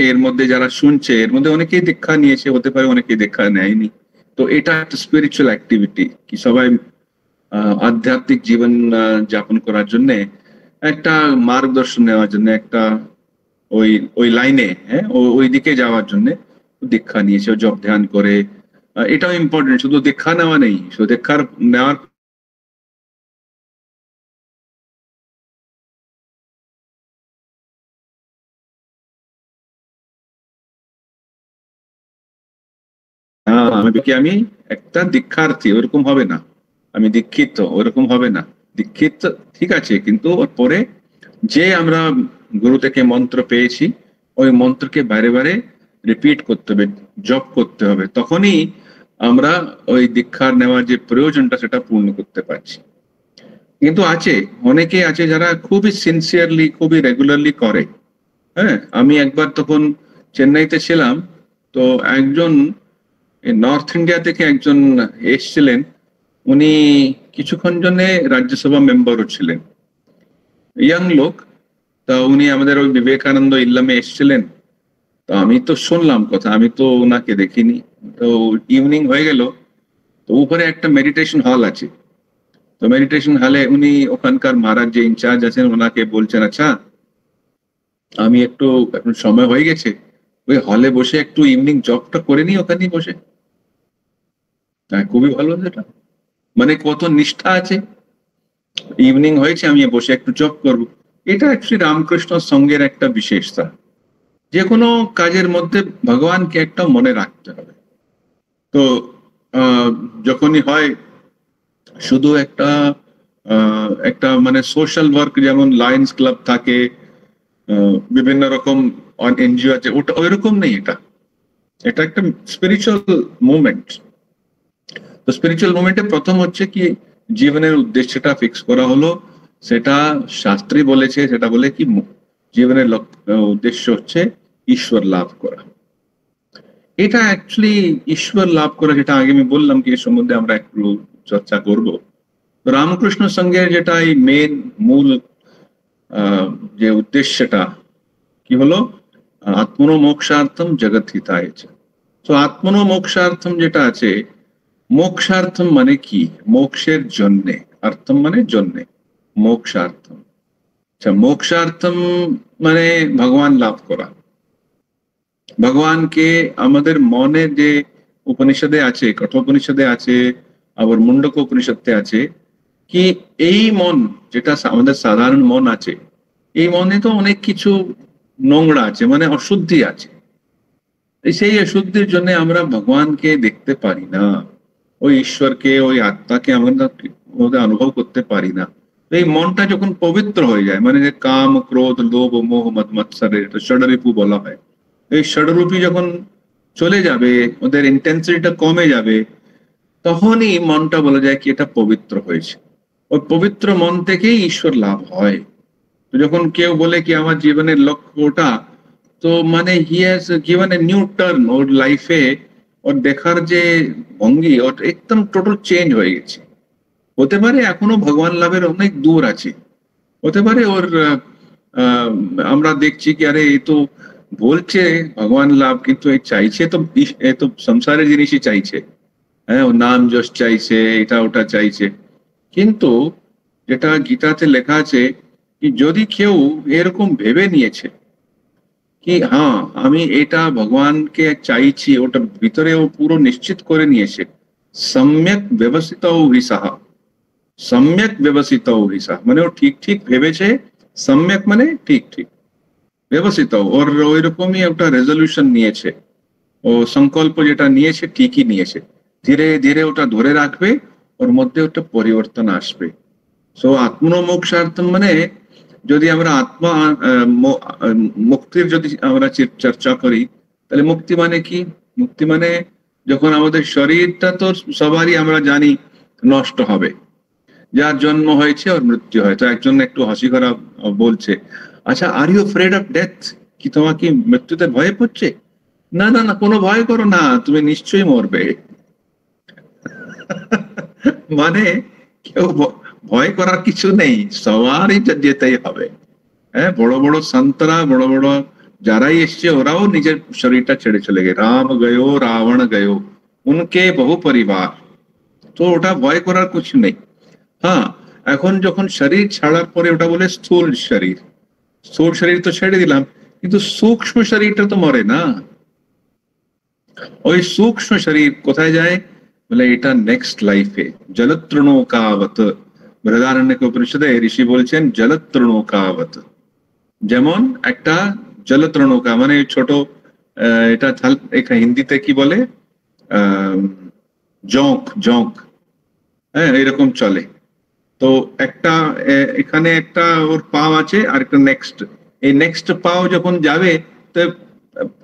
এর মধ্যে যারা শুনছে এর মধ্যে অনেকেই দীক্ষা নিয়েছে, হতে পারে অনেকেই দীক্ষা নেয়নি। তো এটা একটা স্পিরিচুয়াল অ্যাক্টিভিটি, কি সবাই আধ্যাত্মিক জীবন যাপন করার জন্য একটা মার্গদর্শন নেওয়ার জন্য, একটা ওই ওই লাইনে, হ্যাঁ, ওই দিকে যাওয়ার জন্য দীক্ষা নিয়েছে, জপ ধ্যান করে। এটাও ইম্পর্টেন্ট, শুধু দীক্ষা নেওয়া নেই, শুধু দীক্ষার নেওয়ার আমি একটা দীক্ষার্থী ওরকম হবে না, আমি দীক্ষিত ওরকম হবে না। দীক্ষিত ঠিক আছে, কিন্তু ওর পরে যে আমরা গুরু থেকে মন্ত্র পেয়েছি ওই মন্ত্রকে বারে বারে রিপিট করতে হবে, জপ করতে হবে, তখনই আমরা ওই দীক্ষার নেওয়ার যে প্রয়োজনটা সেটা পূর্ণ করতে পারছি। কিন্তু আছে, অনেকে আছে যারা খুবই সিনসিয়ারলি, খুবই রেগুলারলি করে। হ্যাঁ, আমি একবার তখন চেন্নাইতে ছিলাম, তো একজন নর্থ ইন্ডিয়া থেকে একজন এসছিলেন, উনি কিছুক্ষণ জন্য রাজ্যসভা মেম্বারও ছিলেন, ইয়াং লোক। তা উনি আমাদের ওই বিবেকানন্দ ইল্লামে এসছিলেন। তো আমি তো শুনলাম কথা, আমি তো ওনাকে দেখিনি। তো ইভিনিং হয়ে গেল, তো উপরে একটা মেডিটেশন হল আছে। তো মেডিটেশন হলে উনি ওখানকার মহারাজ যে ইনচার্জ আছেন ওনাকে বলছেন, আচ্ছা আমি একটু, এখন সময় হয়ে গেছে, ওই হলে বসে একটু ইভিনিং জবটা করে নি ওখানেই বসে। হ্যাঁ, খুবই ভালো সেটা, মানে কত নিষ্ঠা আছে। ইভিনিং হয়েছে, আমি বসে একটু জব করব। এটা অ্যাকচুয়ালি রামকৃষ্ণ সঙ্গের একটা বিশেষতা। যে কোনো কাজের মধ্যে ভগবানকে একটা মনে রাখতে হবে। তো যখনই হয়, শুধু একটা মানে সোশ্যাল ওয়ার্ক, যেমন লায়ন্স ক্লাব থাকে, বিভিন্ন রকম এনজিও আছে, ওটা ওইরকম নেই। এটা এটা একটা স্পিরিচুয়াল মুভমেন্ট। তো স্পিরিচুয়াল মুভমেন্টে প্রথম হচ্ছে কি, জীবনের উদ্দেশ্যটা ফিক্স করা হলো। সেটা শাস্ত্রী বলেছে, সেটা বলে কি জীবনের উদ্দেশ্য হচ্ছে ঈশ্বর লাভ করা। এটা অ্যাকচুয়ালি ঈশ্বর লাভ করা, যেটা আগে আমি বললাম কি এর সম্বন্ধে আমরা একটু চর্চা করব। রামকৃষ্ণ সঙ্গের যেটা এই মেন মূল যে উদ্দেশ্যটা কি হলো, আত্মনো মোক্ষার্থম জগৎ হিতায়। তো আত্মনো মোক্ষার্থম যেটা আছে, মোক্ষার্থম মানে কি, মোক্ষের জন্যে, অর্থম মানে জন্যে, মোক্ষার্থম। আচ্ছা, মোক্ষার্থম মানে ভগবান লাভ করা। ভগবানকে আমাদের মনে যে উপনিষদে আছে, কঠোপনিষদে আছে, আবার মুন্ডক উপনিষদে আছে, কি এই মন যেটা আমাদের সাধারণ মন আছে, এই মনে তো অনেক কিছু নোংরা আছে, মানে অশুদ্ধি আছে। সেই অশুদ্ধির জন্য আমরা ভগবানকে দেখতে পারি না, ওই ঈশ্বরকে, ওই আত্মাকে আমরা অনুভব করতে পারি না। এই মনটা যখন পবিত্র হয়ে যায়, মানে যে কাম ক্রোধ লোভ মোহ মদ মৎসরের ষড়রিপু বলা হয়, এই ষড়রূপী যখন চলে যাবে, ওদের ইন্টেন্সিটিটা কমে যাবে, তখনই মনটা বলা যায় কি এটা পবিত্র হয়েছে। ওই পবিত্র মন থেকেই ঈশ্বর লাভ হয়। তো যখন কেউ বলে কি আমার জীবনের লক্ষ্য ওটা, তো মানে he has given a new turn ওর লাইফে। ওর দেখার যে ভঙ্গি ওর একদম টোটাল চেঞ্জ হয়ে গেছে। হতে পারে এখনো ভগবান লাভের অনেক দূর আছে, হতে পারে ওর আমরা দেখছি কি আরে এই তো বলছে ভগবান লাভ, কিন্তু এই চাইছে তো এ তো সংসারের জিনিসই চাইছে, হ্যাঁ ও নাম যশ চাইছে, এটা ওটা চাইছে। কিন্তু যেটা গীতাতে লেখা আছে কি যদি কেউ এরকম ভেবে নিয়েছে কি হ্যাঁ আমি এটা ভগবানকে চাইছি, ওটা ভিতরে ও পুরো নিশ্চিত করে নিয়েছে, সম্যক ব্যবস্থিত হিসাহা, সম্যক ব্যবস্থিত হিসাব মানে ও ঠিক ঠিক ভেবেছে, সম্যক মানে ঠিক ঠিক, ব্যবস্থিত ওর ওই রকমই একটা রেজলিউশন নিয়েছে, ও সংকল্প যেটা নিয়েছে ঠিকই নিয়েছে, ধীরে ধীরে ওটা ধরে রাখবে, ওর মধ্যে ওটা পরিবর্তন আসবে। সো আত্মমোক্ষার্থম মানে যদি আমরা আত্মা মুক্তির যদি আমরা চর্চা করি, তাহলে মুক্তি মানে কি? মুক্তি মানে যখন আমাদের শরীরটা তো সবারই আমরা জানি নষ্ট হবে, যার জন্ম হয়েছে ওর মৃত্যু হয়। তো একজন একটু হাসি করা বলছে, আচ্ছা আর ইউ অফ্রেড অফ ডেথ, কি তোমার কি মৃত্যুতে ভয় পড়ছে? না না না, কোনো ভয় করো না, তুমি নিশ্চয়ই মরবে। মানে কেউ ভয় করার কিছু নেই, সবারই যেতেই হবে। হ্যাঁ, বড় বড় সন্তরা, বড় বড় যারাই এসছে ওরাও নিজের শরীরটা ছেড়ে চলে গেছে, রাম গয়ো রাবণ গয়ো উনকে বহু পরিবার। তো ওটা ভয় করার কিছু নেই। হ্যাঁ, এখন যখন শরীর ছাড়ার পরে ওটা বলে স্থূল শরীর, স্থূল শরীর তো ছেড়ে দিলাম, কিন্তু সূক্ষ্ম শরীরটা তো মরে না। ওই সূক্ষ্ম শরীর কোথায় যায় বলে এটা নেক্সট লাইফে জলতৃণোকাবত। বৃহদারণ্যক উপনিষদে ঋষি বলছেন জলতৃণোকাবত। যেমন একটা জলতৃণোকা মানে ছোট, এটা এখানে হিন্দিতে কি বলে, জোঁক জোঁক, হ্যাঁ এরকম চলে। তো একটা এখানে একটা ওর পাও আছে, আর একটা নেক্সট, এই নেক্সট পাও যখন যাবে তো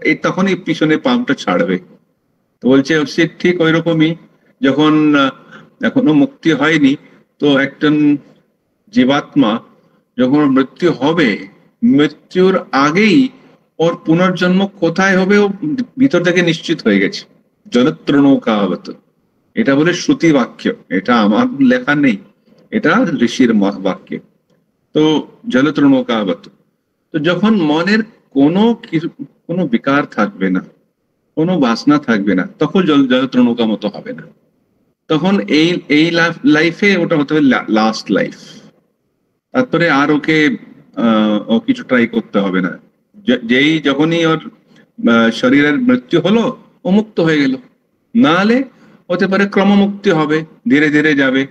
এই তখনই পিছনে পাওটা ছাড়বে। তো বলছে সে ঠিক ওই রকমই, যখন এখনো মুক্তি হয়নি, তো একজন জীবাত্মা যখন মৃত্যু হবে, মৃত্যুর আগেই ওর পুনর্জন্ম কোথায় হবে ও ভিতর থেকে নিশ্চিত হয়ে গেছে। জলতৃণোকাবত, এটা বলে শ্রুতি বাক্য, এটা আমার লেখা নেই, এটা ঋষির বাক্য। তো জলতৃণোকাবত, তো যখন মনের কোনো কোনো বিকার থাকবে না, কোনো বাসনা থাকবে না, তখন জলতৃণোকা মতো হবে না। তখন এই এই লাইফে ওটা হতে হবে লাস্ট লাইফ। তারপরে আর ওকে ও কিছু ট্রাই করতে হবে না। যেই যখনই ওর শরীরের মৃত্যু হলো, ও মুক্ত হয়ে গেল। না হলে হতে পারে ক্রমমুক্তি হবে, ধীরে ধীরে যাবে,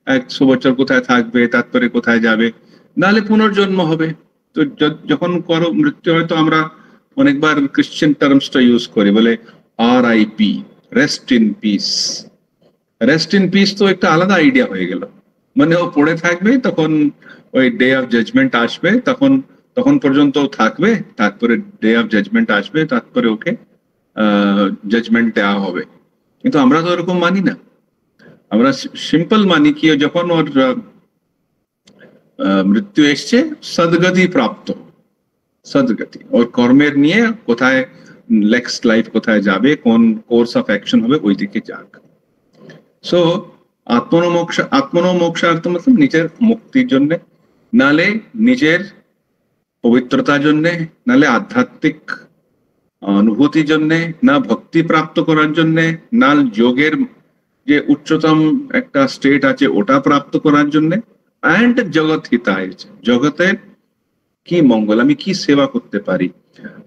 100 বছর কোথায় থাকবে, তারপরে কোথায় যাবে, নাহলে পুনর্জন্ম হবে। তো যখন করো মৃত্যু হয়, তো আমরা অনেকবার ক্রিশ্চিয়ান টার্মসটা ইউজ করি, বলে RIP, rest in peace. Rest in peace তো একটা আলাদা আইডিয়া হয়ে গেল, মানে ও পড়ে থাকবে, তখন ওই ডে অফ জাজমেন্ট আসবে, তখন তখন পর্যন্ত থাকবে, তারপরে ডে অফ জাজমেন্ট আসবে, তারপরে ওকে জাজমেন্ট দেওয়া হবে। কিন্তু আমরা তো ওরকম মানি না, আমরা সিম্পল মানি কি যখন ওর মৃত্যু এসছে সদ্গতি প্রাপ্ত, সদ্গতি ওর কর্মের নিয়ে কোথায় নেক্সট লাইফ কোথায় যাবে, কোন কোর্স অফ অ্যাকশন হবে, ওই দিকে যাক। সো আত্মনোমোক্ষার্থ মতলব নিজের মুক্তির জন্য, নালে নিজের পবিত্রতার জন্যে, নালে আধ্যাত্মিক অনুভূতির জন্যে, না ভক্তি প্রাপ্ত করার জন্যে, না যোগের যে উচ্চতম একটা স্টেট আছে ওটা প্রাপ্ত করার জন্যে, অ্যান্ড জগৎ হিতায়, জগতের কি মঙ্গল, আমি কি সেবা করতে পারি।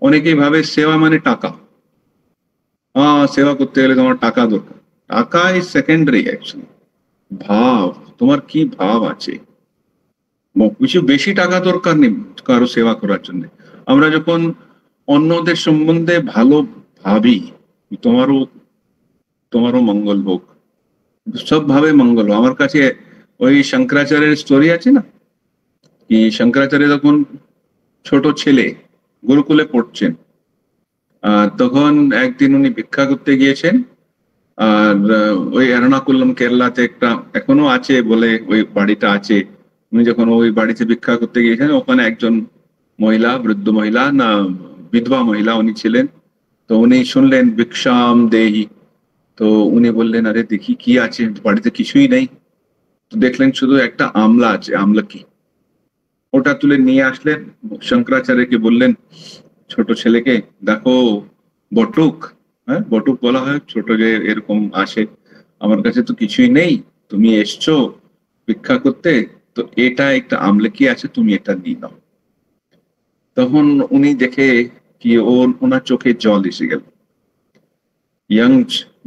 অনেকেই ভাবে সেবা মানে টাকা, সেবা করতে গেলে তোমার টাকা দরকার। টাকা ইজ সেকেন্ডারি অ্যাকচুয়ালি, ভাব, তোমার কি ভাব আছে। কিছু বেশি টাকা দরকার নেই কারো সেবা করার জন্য। আমরা যখন অন্যদের সম্বন্ধে ভালো ভাবি, তোমারও তোমারও মঙ্গল হোক, সব ভাবে মঙ্গল হোক। আমার কাছে ওই শঙ্করাচার্যের স্টোরি আছে না, কি শঙ্করাচার্য তখন ছোট ছেলে, গুরুকুলে পড়ছেন। তখন একদিন উনি ভিক্ষা করতে গিয়েছেন, আর ওই এর্নাকুলম কেরালাতে একটা এখনো আছে বলে ওই বাড়িটা আছে। উনি যখন ওই বাড়িতে ভিক্ষা করতে গিয়েছেন, ওখানে একজন মহিলা, বৃদ্ধ মহিলা না বিধবা মহিলা উনি ছিলেন। তো উনি শুনলেন ভিক্ষাম দেহি। তো উনি বললেন, আরে দেখি কি আছে, বাড়িতে কিছুই নেই। তো দেখলেন শুধু একটা আমলা আছে, আমলকি। ওটা তুলে নিয়ে আসলেন, শঙ্করাচার্যকে বললেন ছোট ছেলেকে, দেখো বটুক, হ্যাঁ বটুক বলা হয় ছোট যে এরকম আসে, আমার কাছে তো কিছুই নেই, তুমি এসছো ভিক্ষা করতে, তো এটা একটা আমলকি আছে, তুমি এটা নিয়ে নাও। তখন উনি দেখে কি ওনার চোখে জল এসে গেল। ইয়াং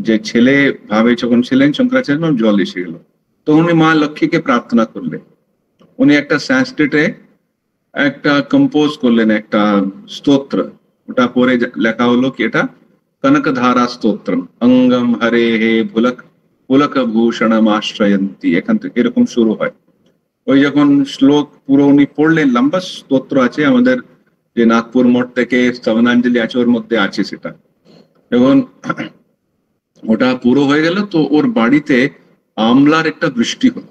যে ছেলে ভাবে যখন ছিলেন শঙ্করাচার্য, জল এসে গেল। তো উনি মা লক্ষ্মীকে প্রার্থনা করলেন। উনি একটা সংস্কৃতে একটা কম্পোজ করলেন একটা স্তোত্র, ওটা পরে লেখা হলো কি এটা কনকধারা স্তোত্রম অঙ্গম হরে হে পুলক পুলক ভূষণম আশ্রয়ন্তী, এখান থেকে এরকম শুরু হয়। ওই যখন শ্লোক পুরো উনি পড়লেন, লম্বা স্তোত্র আছে আমাদের যে নাগপুর মঠ থেকে স্তবনাঞ্জলি আছে ওর মধ্যে আছে সেটা। এবং ওটা পুরো হয়ে গেল, তো ওর বাড়িতে আমলার একটা বৃষ্টি হলো,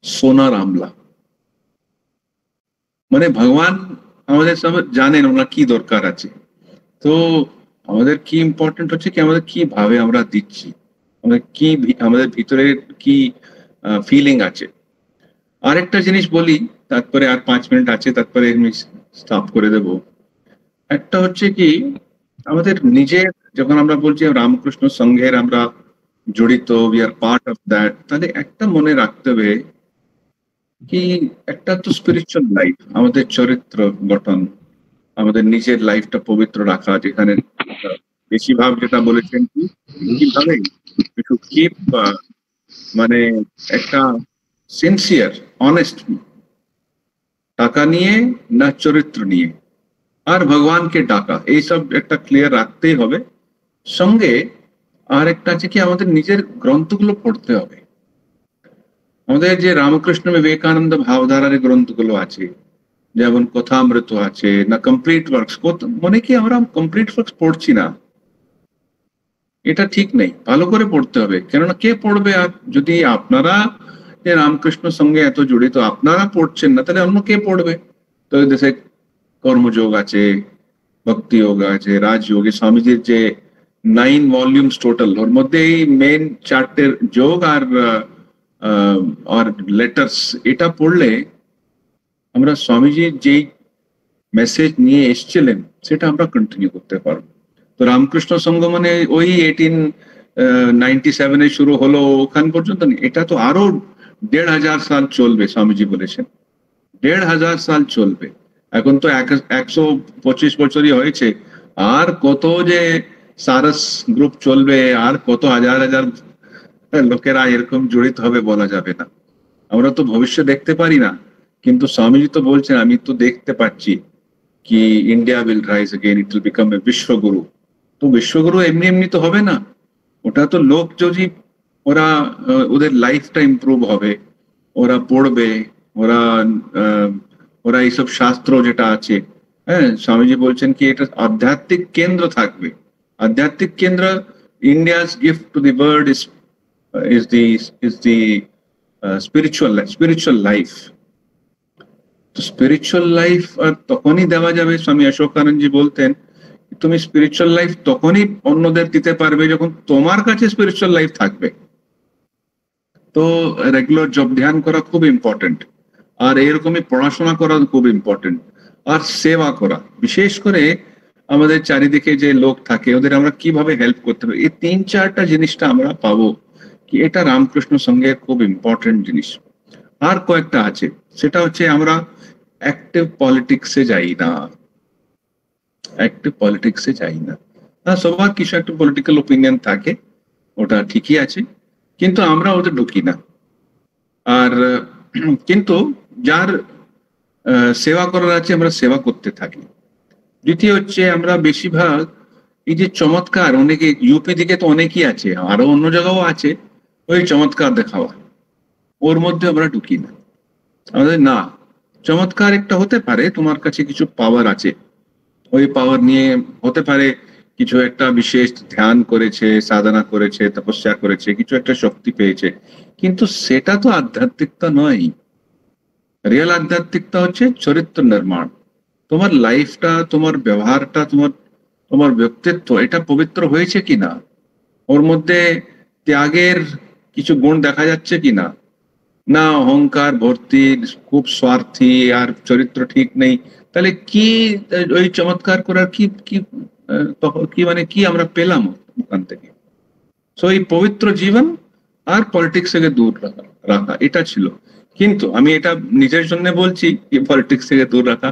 সোনার আমলা। মানে ভগবান আমাদের সব জানেন ওনার কি দরকার আছে। তো আমাদের কি ইম্পর্টেন্ট হচ্ছে কি আমাদের কি ভাবে আমরা দিচ্ছি, আমাদের কি আমাদের ভিতরে কি ফিলিং আছে। আরেকটা জিনিস বলি, তারপরে আর 5 মিনিট আছে, তারপরে আমি স্টপ করে দেব। একটা হচ্ছে কি আমাদের নিজের, যখন আমরা বলছি রামকৃষ্ণ সংঘের আমরা জড়িত, we are part of that, তাহলে একটা মনে রাখতে হবে কি একটা তো স্পিরিচুয়াল লাইফ, আমাদের চরিত্র গঠন, আমাদের নিজের লাইফটা পবিত্র রাখা, যেখানে বেশিরভাগ যেটা বলেছেন কি কিভাবে কিপ মানে একটা সিনসিয়ার অনেস্ট, টাকা নিয়ে না চরিত্র নিয়ে, আর ভগবানকে ডাকা, এইসব একটা ক্লিয়ার রাখতেই হবে। সঙ্গে আর একটা আছে কি আমাদের নিজের গ্রন্থগুলো পড়তে হবে। আমাদের যে রামকৃষ্ণ বিবেকানন্দ ভাবধারার গ্রন্থগুলো আছে, যেমন কথামৃত আছে না কমপ্লিট ওয়ার্কস, মনে কি আমরা কমপ্লিট ওয়ার্কস পড়ছি না, এটা ঠিক নেই, ভালো করে পড়তে হবে। কেননা কে পড়বে? আর যদি আপনারা যে রামকৃষ্ণ সঙ্গে এত জড়িত আপনারা পড়ছেন না, তাহলে অন্য কে পড়বে? তো দেশে কর্মযোগ আছে, ভক্তি যোগ আছে, রাজযোগে স্বামীজির যে 9 ভলিউমস টোটাল, ওর মধ্যে এই মেন 4টে যোগ আর লেটার্স, এটা পড়লে আমরা স্বামীজির যেই মেসেজ নিয়ে এসছিলেন সেটা আমরা কন্টিনিউ করতে পারবো। তো রামকৃষ্ণ সংঘ মানে ওই 1897 শুরু হলো ওখান পর্যন্ত, এটা তো আরো 1500 সাল চলবে, স্বামীজি বলেছেন 1500 সাল চলবে। এখন তো 125 বছরই হয়েছে, আর কত যে সারস গ্রুপ চলবে, আর কত হাজার হাজার লোকেরা এরকম জড়িত হবে বলা যাবে না। আমরা তো ভবিষ্যৎ দেখতে পারি না, কিন্তু স্বামীজি তো বলছেন আমি তো দেখতে পাচ্ছি কি India will rise again, it will become a বিশ্বগুরু। তো বিশ্বগুরু এমনি এমনি তো হবে না, ওটা তো লোক যদি ওরা ওদের লাইফটা ইমপ্রুভ হবে, ওরা পড়বে, ওরা ওরা এইসব শাস্ত্র যেটা আছে, হ্যাঁ স্বামীজি বলছেন কি এটা আধ্যাত্মিক কেন্দ্র থাকবে। আধ্যাত্মিক কেন্দ্র, India's gift to the world is the spiritual life. তো স্পিরিচুয়াল লাইফ আর তখনই দেওয়া যাবে, স্বামী অশোকানন্দজি বলতেন তুমি স্পিরিচুয়াল লাইফ তখনই অন্যদের দিতে পারবে যখন তোমার কাছে স্পিরিচুয়াল লাইফ থাকবে। তো রেগুলার জব ধ্যান করা খুব ইম্পর্টেন্ট, আর এরকমই পড়াশোনা করা খুব ইম্পর্টেন্ট, আর সেবা করা, বিশেষ করে আমাদের চারিদিকে যে লোক থাকে ওদের আমরা কিভাবে হেল্প করতে পারি, এই 3-4টা জিনিসটা আমরা পাবো কি এটা রামকৃষ্ণ সঙ্গে খুব ইম্পর্টেন্ট জিনিস। আর কয়েকটা আছে, সেটা হচ্ছে আমরা অ্যাক্টিভ পলিটিক্সে যাই না, অ্যাক্টিভ পলিটিক্সে যাই না। সবার কিছু একটা পলিটিক্যাল ওপিনিয়ন থাকে, ওটা ঠিকই আছে, কিন্তু আমরা ওদের ঢুকি না। আর কিন্তু যার সেবা করার আছে আমরা সেবা করতে থাকি। দ্বিতীয় হচ্ছে আমরা বেশিরভাগ এই যে চমৎকার, অনেকে ইউপি দিকে তো অনেকই আছে, আরো অন্য জায়গাও আছে, ওই চমৎকার দেখাওয়া, ওর মধ্যে আমরা ঢুকি না। আমাদের না, চমৎকার একটা হতে পারে তোমার কাছে কিছু পাওয়ার আছে, ওই পাওয়ার নিয়ে হতে পারে কিছু একটা বিশেষ ধ্যান করেছে, সাধনা করেছে, তপস্যা করেছে, কিছু একটা শক্তি পেয়েছে, কিন্তু সেটা তো আধ্যাত্মিকতা নয়। রিয়েল আধ্যাত্মিকতা হচ্ছে চরিত্র নির্মাণ। তোমার লাইফটা, তোমার ব্যবহারটা, তোমার তোমার ব্যক্তিত্ব এটা পবিত্র হয়েছে কিনা, ওর মধ্যে ত্যাগের কিছু গুণ দেখা যাচ্ছে কিনা, না অহংকার ভর্তি, খুব স্বার্থী আর চরিত্র ঠিক নেই, তাহলে কি ওই চমৎকার করার কি কি কি মানে কি আমরা পেলাম ওখান থেকে? সো এই পবিত্র জীবন আর পলিটিক্স থেকে দূর রাখা রাখা এটা ছিল। কিন্তু আমি এটা নিজের জন্য বলছি কি পলিটিক্স থেকে দূর রাখা,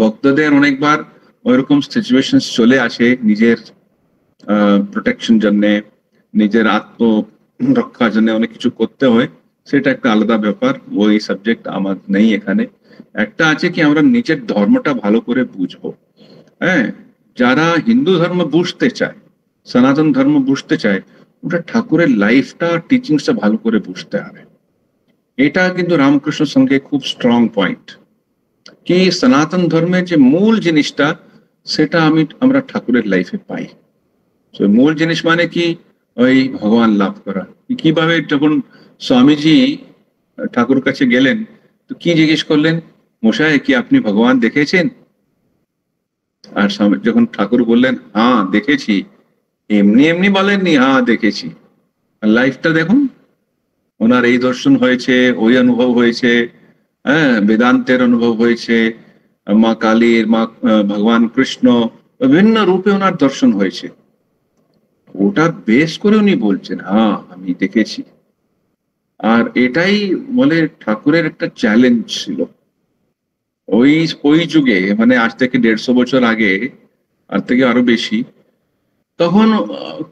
ভক্তদের অনেকবার ওইরকম সিচুয়েশন চলে আসে নিজের প্রোটেকশন জন্য, নিজের আত্মরক্ষার জন্য অনেক কিছু করতে হয়, সেটা একটা আলাদা ব্যাপার, ওই সাবজেক্ট আমার নেই এখানে। একটা আছে কি আমরা নিজের ধর্মটা ভালো করে বুঝবো। হ্যাঁ, যারা হিন্দু ধর্ম বুঝতে চায়, সনাতন ধর্ম বুঝতে চায়, ওটা ঠাকুরের লাইফটা, টিচিংসটা ভালো করে বুঝতে হবে। এটা কিন্তু রামকৃষ্ণ সঙ্গে খুব স্ট্রং পয়েন্ট, কি সনাতন ধর্মের যে মূল জিনিসটা সেটা আমরা ঠাকুরের লাইফে পাই। তো মূল জিনিস মানে কি, ওই ভগবান লাভ করা। কিভাবে যখন স্বামীজি ঠাকুর কাছে গেলেন, তো কি জিজ্ঞেস করলেন, মশাই কি আপনি ভগবান দেখেছেন? আর যখন ঠাকুর বললেন হ্যাঁ দেখেছি, এমনি এমনি বলেননি হ্যাঁ দেখেছি, লাইফটা দেখুন, ওনার এই দর্শন হয়েছে, ওই অনুভব হয়েছে, হ্যাঁ বেদান্তের অনুভব হয়েছে, মা কালীর, মা ভগবান কৃষ্ণ বিভিন্ন রূপে ওনার দর্শন হয়েছে। ওটা বেশ করে উনি বলছেন হ্যাঁ আমি দেখেছি। আর এটাই বলে ঠাকুরের একটা চ্যালেঞ্জ ছিল ওই ওই যুগে, মানে আজ থেকে 150 বছর আগে, আর থেকে আরো বেশি। তখন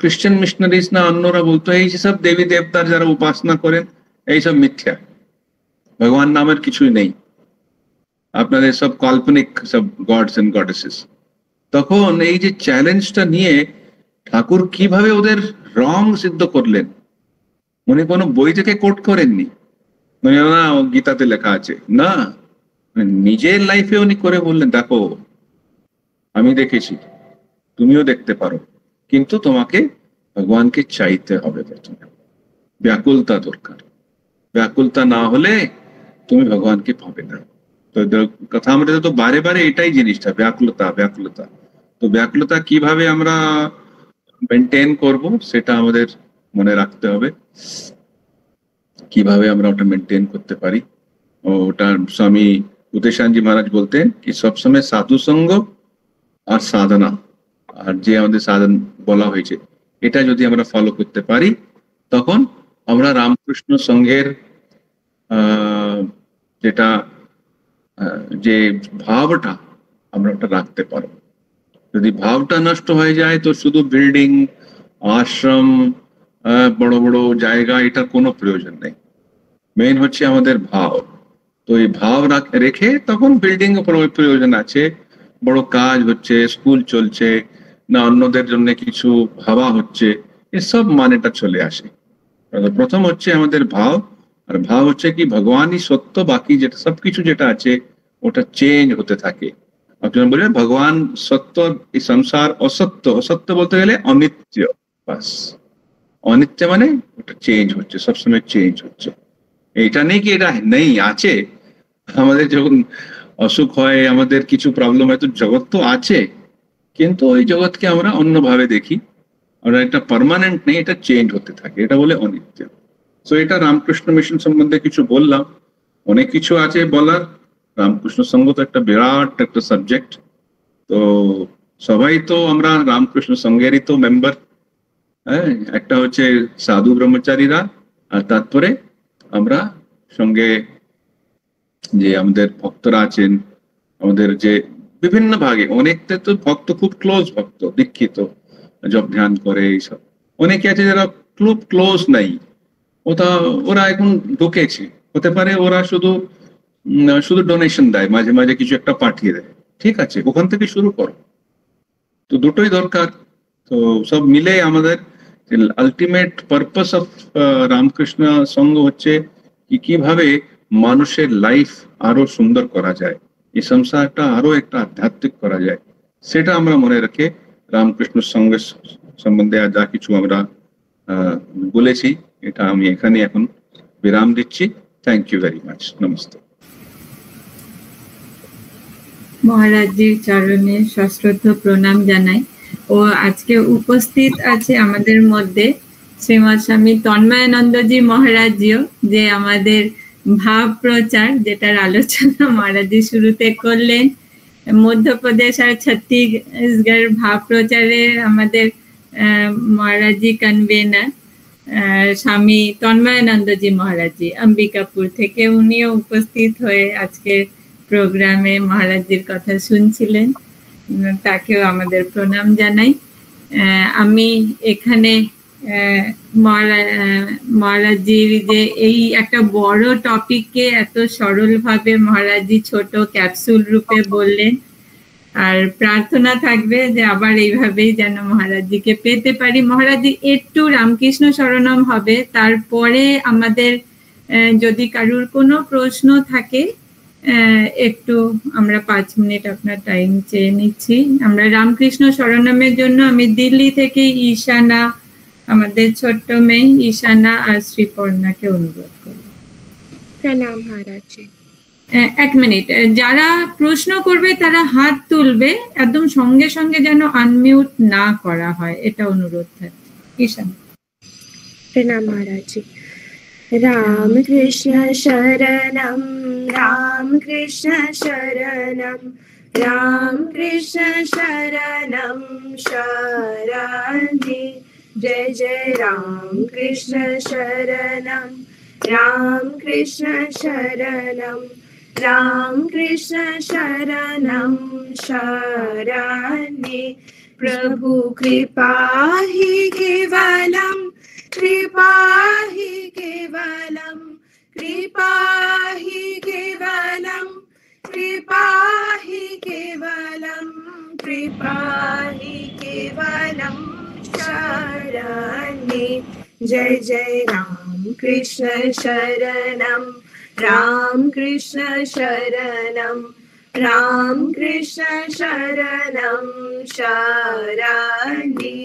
খ্রিস্টান মিশনারিজ না অন্যরা বলতো এই যে সব দেবী দেবতার যারা উপাসনা করেন এইসব মিথ্যা, ভগবান নামের কিছুই নেই, আপনাদের সব কাল্পনিক সব গডস এন্ড গডেসেস। তখন এই যে চ্যালেঞ্জটা নিয়ে ঠাকুর কিভাবে ওদের রং সিদ্ধ করলেন, উনি কোনো বই থেকে কোট করেননি, উনি না গীতাতে লেখা আছে না, নিজের লাইফে উনি করে বললেন দেখো আমি দেখেছি, তুমিও দেখতে পারো, কিন্তু তোমাকে ভগবানকে চাইতে হবে প্রথমে, ব্যাকুলতা দরকার, ব্যাকুলতা না হলে তুমি ভগবানকে পাবে না। তো কথা আমরা তো বারে বারে এটাই জিনিসটা, ব্যাকুলতা ব্যাকুলতা। তো ব্যাকুলতা কিভাবে আমরা মেনটেন করব সেটা আমাদের মনে রাখতে হবে, কিভাবে আমরা ওটা মেনটেন করতে পারি। ওটা স্বামী উদেশানজি মহারাজ বলতেন কি সবসময় সাধু সঙ্গ আর সাধনা, আর যে আমাদের সাধন বলা হয়েছে এটা যদি আমরা ফলো করতে পারি, তখন আমরা রামকৃষ্ণ সঙ্ঘের যেটা যে ভাবটা আমরা ওটা রাখতে পারবো। যদি ভাবটা নষ্ট হয়ে যায় তো শুধু বিল্ডিং, আশ্রম, বড় বড় জায়গা, এটার কোনো প্রয়োজন নেই। মেইন হচ্ছে আমাদের ভাব। তো এই ভাব রেখে তখন বিল্ডিং এর প্রয়োজন আছে, বড় কাজ হচ্ছে, স্কুল চলছে, না অন্যদের জন্য কিছু ভাবা হচ্ছে, এসব মানেটা চলে আসে। প্রথম হচ্ছে আমাদের ভাব, আর ভাব হচ্ছে কি ভগবানই সত্য, বাকি যেটা সবকিছু যেটা আছে ওটা চেঞ্জ হতে থাকে। আপনি বলবেন ভগবান সত্য, এই সংসার অসত্য, অসত্য বলতে গেলে অনিত্য, বাস। অনিত্য মানে ওটা চেঞ্জ হচ্ছে, সবসময় চেঞ্জ হচ্ছে। এটা নেই কি এটা নেই, আছে। আমাদের যখন অসুখ হয়, আমাদের কিছু প্রবলেম হয়, তো জগৎ তো আছে, কিন্তু ওই জগৎকে আমরা অন্যভাবে দেখি, আমরা এটা পার্মানেন্ট নেই, এটা চেঞ্জ হতে থাকে, এটা বলে অনিত্য। তো এটা রামকৃষ্ণ মিশন সম্বন্ধে কিছু বললাম, অনেক কিছু আছে বলার। রামকৃষ্ণ সংঘ তো একটা বিরাট একটা সাবজেক্ট। তো সবাই তো আমরা রামকৃষ্ণ সংঘেরই তো মেম্বার। হ্যাঁ, একটা হচ্ছে সাধু ব্রহ্মচারীরা, আর তারপরে আমরা সঙ্গে যে আমাদের ভক্তরা আছেন, আমাদের যে বিভিন্ন ভাগে, অনেকটা তো ভক্ত খুব ক্লোজ ভক্ত, দীক্ষিত, জব ধ্যান করে এইসব। অনেকে আছে যারা খুব ক্লোজ নাই, ওরা এখন ঢুকেছে, হতে পারে ওরা শুধু শুধু ডোনেশন দেয়, মাঝে মাঝে কিছু একটা পাঠিয়ে দেয়, ঠিক আছে, ওখান থেকে শুরু করো। তো দুটোই দরকার। তো সব মিলে আমাদের আলটিমেট পারপাস অফ রামকৃষ্ণ সংঘ হচ্ছে কি কিভাবে মানুষের লাইফ আরো সুন্দর করা যায়, এই সংসারটা আরো একটা আধ্যাত্মিক করা যায়, সেটা আমরা মনে রেখে রামকৃষ্ণ সঙ্গের সম্বন্ধে যা কিছু আমরা বলেছি, এটা আমি এখানে এখন বিরাম দিচ্ছি। Thank you very much. নমস্তে। মহারাজজির চরণে সশ্রদ্ধ প্রণাম জানাই। ও আজকে উপস্থিত আছে আমাদের মধ্যে শ্রীমৎ স্বামী তন্ময়ানন্দজি মহারাজজিও, যে আমাদের ভাব প্রচার যেটার আলোচনা মহারাজজি শুরুতে করলেন, মধ্যপ্রদেশ আর ছত্তিশগড় ভাব প্রচারে আমাদের মহারাজজি কনভেনার স্বামী তন্ময়ানন্দজি মহারাজজি অম্বিকাপুর থেকে, উনিও উপস্থিত হয়ে আজকে প্রোগ্রামে মহারাজজির কথা শুনছিলেন, তাকেও আমাদের প্রণাম জানাই। আমি এখানে মহারাজজির যে এই একটা বড় টপিককে এত সরলভাবে মহারাজজি ছোট ক্যাপসুল রূপে বললেন, আর প্রার্থনা থাকবে যে আবার এইভাবেই যেন মহারাজজিকে পেতে পারি। মহারাজজি একটু রামকৃষ্ণ শরণম হবে, তারপরে আমাদের যদি কারুর কোনো প্রশ্ন থাকে একটু আমরা 5 মিনিট আপনার টাইম চেয়ে নিচ্ছি। আমরা রামকৃষ্ণ শরণমের জন্য আমি দিল্লি থেকে ঈশানা, আমাদের ছোট্ট মেয়ে ঈশানা আর শ্রীপর্ণাকে অনুরোধ করি। প্রণাম মহারাজজি। 1 মিনিট, যারা প্রশ্ন করবে তারা হাত তুলবে, একদম সঙ্গে সঙ্গে যেন আনমিউট না করা হয়, এটা অনুরোধ থাকে। ঈশানা। প্রণাম মহারাজজি। রাম কৃষ্ণ শরণম, রাম কৃষ্ণ শরণম, রাম কৃষ্ণ শরণম শরণে। জয় জয় রাম কৃষ্ণ শরণম, রাম কৃষ্ণ শরণম, রাম কৃষ্ণ শরণম শরণে। প্রভু কৃপা হি কেবলম, कृपा हि केवलम, कृपा हि केवलम, कृपा हि केवलम, कृपा हि केवलम शरणे। जय जय राम कृष्ण शरणम, राम कृष्ण शरणम, राम कृष्ण शरणम शरणे।